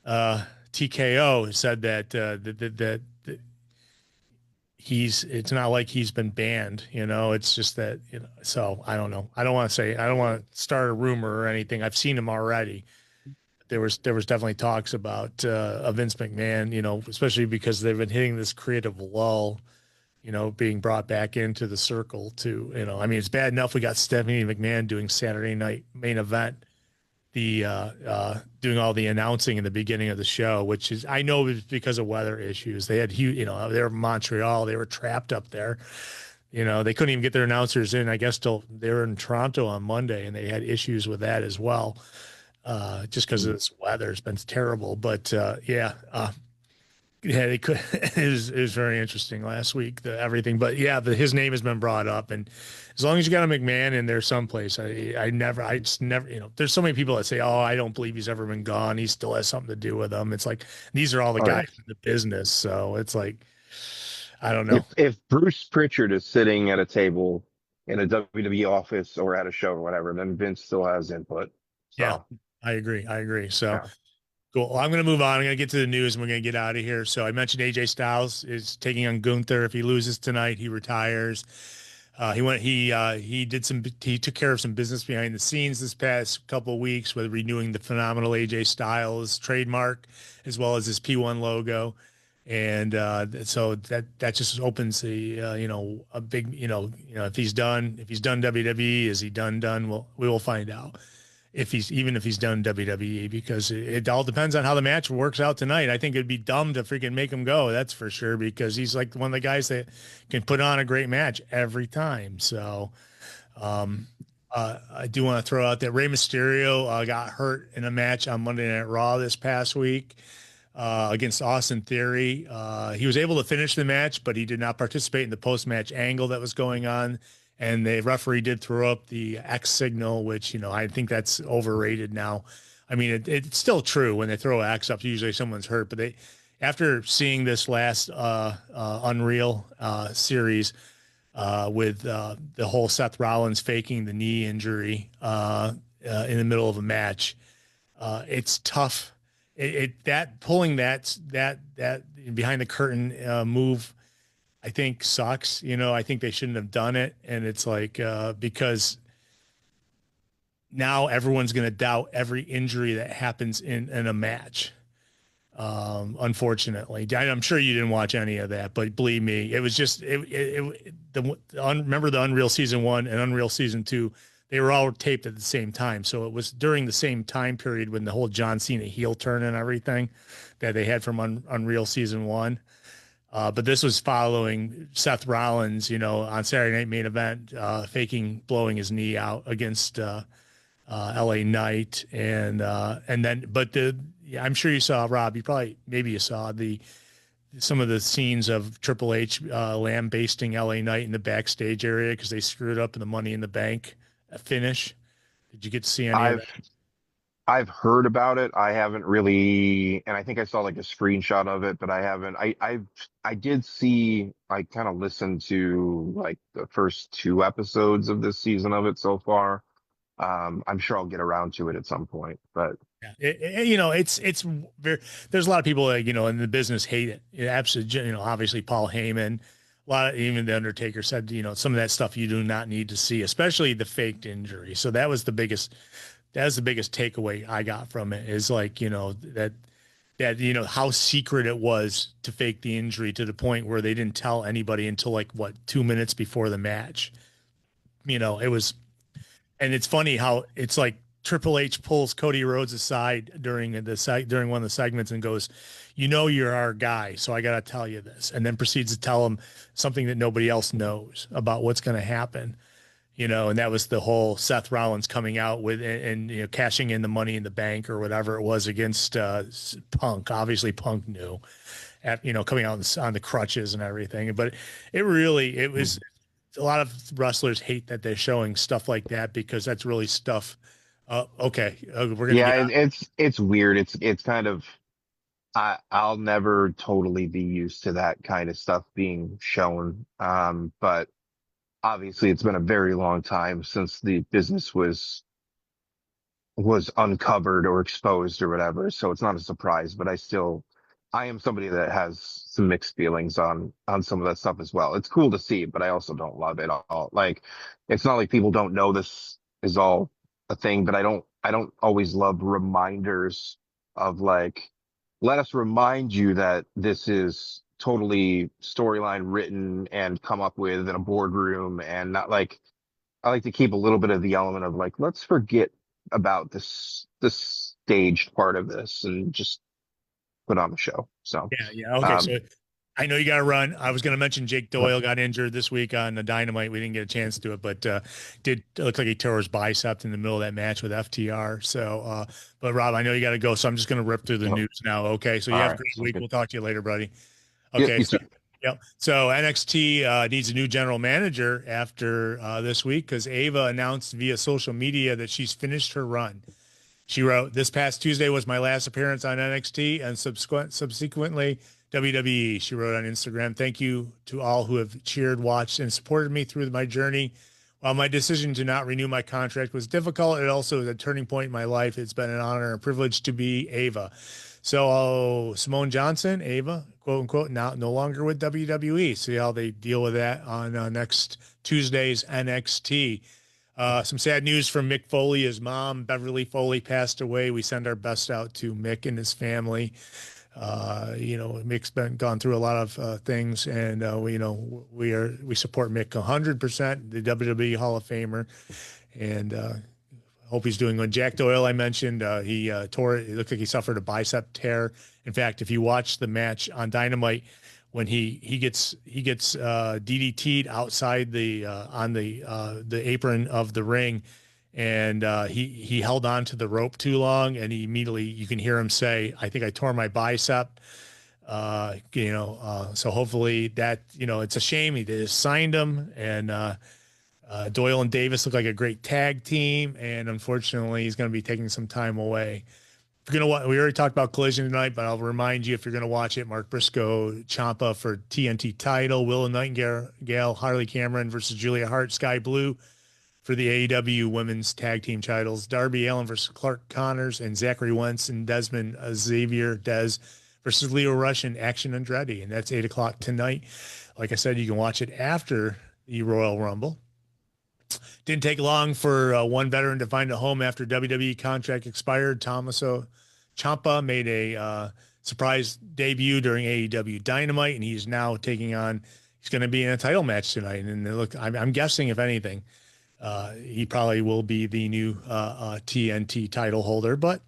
uh, TKO said that it's not like he's been banned, it's just that, so I don't know. I don't want to start a rumor or anything. I've seen him already. There was definitely talks about Vince McMahon, especially because they've been hitting this creative lull, being brought back into the circle to, I mean, it's bad enough we got Stephanie McMahon doing Saturday night main event, doing all the announcing in the beginning of the show, which is, I know, it was because of weather issues. They had huge, they were in Montreal, they were trapped up there. They couldn't even get their announcers in, I guess, till they were in Toronto on Monday, and they had issues with that as well. Just because of this weather, it's been terrible. But yeah, they could. It was very interesting last week, everything. But yeah, his name has been brought up, and as long as you got a McMahon in there someplace, I just never, there's so many people that say, "Oh, I don't believe he's ever been gone. He still has something to do with them." It's like these are all the Oh yeah. guys in the business, so it's like I don't know. If Bruce Pritchard is sitting at a table in a WWE office or at a show or whatever, then Vince still has input. Yeah, So I agree. I agree. So yeah. cool. Well, I'm going to move on. I'm going to get to the news and we're going to get out of here. So I mentioned AJ Styles is taking on Gunther. If he loses tonight, he retires. He took care of some business behind the scenes this past couple of weeks with renewing the phenomenal AJ Styles trademark as well as his P1 logo. And so that just opens a big, if he's done WWE, is he done? Well, we will find out if he's done WWE, because it all depends on how the match works out tonight. I think it'd be dumb to freaking make him go. That's for sure, because he's like one of the guys that can put on a great match every time. So, um, I do want to throw out that Rey Mysterio got hurt in a match on Monday Night Raw this past week against Austin Theory. He was able to finish the match, but he did not participate in the post-match angle that was going on. And the referee did throw up the X signal, which, I think that's overrated now. I mean, it's still true when they throw X up, usually someone's hurt, but after seeing this last Unreal series with the whole Seth Rollins faking the knee injury in the middle of a match, it's tough. That pulling that behind the curtain move, I think sucks. I think they shouldn't have done it. And it's like, because now everyone's going to doubt every injury that happens in a match. Unfortunately, I'm sure you didn't watch any of that, but believe me, it was just, remember the Unreal season 1 and Unreal season 2, they were all taped at the same time. So it was during the same time period when the whole John Cena heel turn and everything that they had from Unreal season 1. But this was following Seth Rollins, on Saturday Night Main Event, faking blowing his knee out against LA Knight, and then, I'm sure you saw, Rob. Maybe you saw some of the scenes of Triple H lambasting LA Knight in the backstage area because they screwed up in the Money in the Bank finish. Did you get to see any of I've that? I've heard about it. I haven't really, and I think I saw like a screenshot of it, but I haven't. I did see. I kind of listened to like the first two episodes of this season of it so far. I'm sure I'll get around to it at some point, but Yeah, it's very, there's a lot of people that in the business hate it. Absolutely, obviously Paul Heyman, a lot of, even the Undertaker said, some of that stuff you do not need to see, especially the faked injury. So that was the biggest takeaway I got from it, is like, that how secret it was to fake the injury to the point where they didn't tell anybody until like what 2 minutes before the match. It was, and it's funny how it's like Triple H pulls Cody Rhodes aside during one of the segments and goes, "You're our guy, so I got to tell you this," and then proceeds to tell him something that nobody else knows about what's going to happen. and that was the whole Seth Rollins coming out with and cashing in the Money in the Bank or whatever it was against Punk. Obviously, Punk knew, coming out on the crutches and everything. But it was a lot of wrestlers hate that they're showing stuff like that because that's really stuff. Okay, we're gonna Yeah, get it's weird. It's kind of I'll never totally be used to that kind of stuff being shown. But obviously it's been a very long time since the business was uncovered or exposed or whatever. So it's not a surprise, but I am somebody that has some mixed feelings on some of that stuff as well. It's cool to see, but I also don't love it all. Like, it's not like people don't know this is all a thing, but I don't always love reminders of like, let us remind you that this is totally storyline written and come up with in a boardroom and not like I like to keep a little bit of the element of like, let's forget about this staged part of this and just put on the show. So, yeah. Okay, um, so I know you got to run. I was going to mention Jake Doyle got injured this week on the Dynamite. We didn't get a chance to do it, but did look like he tore his bicep in the middle of that match with FTR. So, but Rob, I know you got to go, so I'm just going to rip through the all news now. Okay, so you have a right, great sounds week. good. We'll talk to you later, buddy. Yep, Okay, you so too. yep. So NXT needs a new general manager after this week because Ava announced via social media that she's finished her run. She wrote, "This past Tuesday was my last appearance on NXT and subsequently WWE." She wrote on Instagram, "Thank you to all who have cheered, watched, and supported me through my journey. While my decision to not renew my contract was difficult, it also was a turning point in my life. It's been an honor and a privilege to be Ava." So Simone Johnson, Ava, quote unquote, now no longer with WWE. See how they deal with that on next Tuesday's NXT. Some sad news from Mick Foley. His mom, Beverly Foley, passed away. We send our best out to Mick and his family. Mick's gone through a lot of things, and we support Mick 100%, the WWE Hall of Famer, and hope he's doing good. Jack Doyle, I mentioned, he tore it. It looked like he suffered a bicep tear. In fact, if you watch the match on Dynamite, when he gets DDT'd outside the on the apron of the ring, and he held on to the rope too long, and he immediately you can hear him say, "I think I tore my bicep." So hopefully that it's a shame he just signed him, and Doyle and Davis look like a great tag team, and unfortunately, he's going to be taking some time away. If you're gonna we already talked about Collision tonight, but I'll remind you if you're gonna watch it, Mark Briscoe, Ciampa for TNT title, Willow Nightingale, Harley Cameron versus Julia Hart, Sky Blue for the AEW Women's Tag Team titles, Darby Allin versus Clark Connors, and Zachary Wentz and Desmond Xavier Dez versus Leo Rush and Action Andretti, and that's 8 o'clock tonight. Like I said, you can watch it after the Royal Rumble. Didn't take long for one veteran to find a home after WWE contract expired. Tommaso Ciampa made a surprise debut during AEW Dynamite, and he's now taking on. He's going to be in a title match tonight. And look, I'm guessing if anything, he probably will be the new TNT title holder. But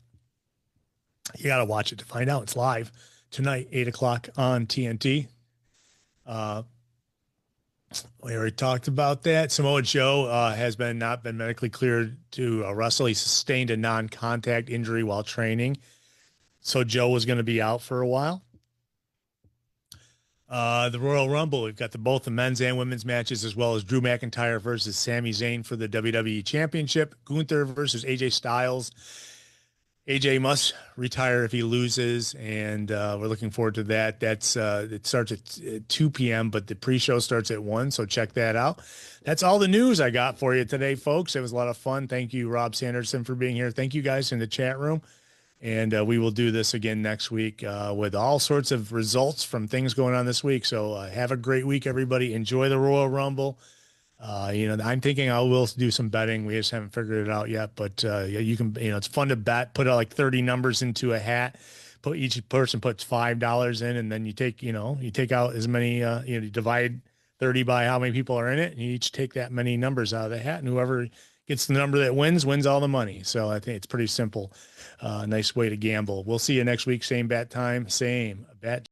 you got to watch it to find out. It's live tonight, 8 o'clock on TNT. We already talked about that. Samoa Joe has not been medically cleared to wrestle. He sustained a non-contact injury while training, so Joe was going to be out for a while. The Royal Rumble, we've got both the men's and women's matches, as well as Drew McIntyre versus Sami Zayn for the WWE Championship, Gunther versus AJ Styles. AJ must retire if he loses, and we're looking forward to that. It starts at 2 p.m., but the pre-show starts at 1, so check that out. That's all the news I got for you today, folks. It was a lot of fun. Thank you, Rob Sanderson, for being here. Thank you guys in the chat room, and we will do this again next week with all sorts of results from things going on this week. So have a great week, everybody. Enjoy the Royal Rumble. I'm thinking I will do some betting. We just haven't figured it out yet, but you can, it's fun to bet, put out like 30 numbers into a hat, each person puts $5 in, and then you take out as many, you divide 30 by how many people are in it, and you each take that many numbers out of the hat, and whoever gets the number that wins all the money. So I think it's pretty simple. Nice way to gamble. We'll see you next week. Same bat time, same bat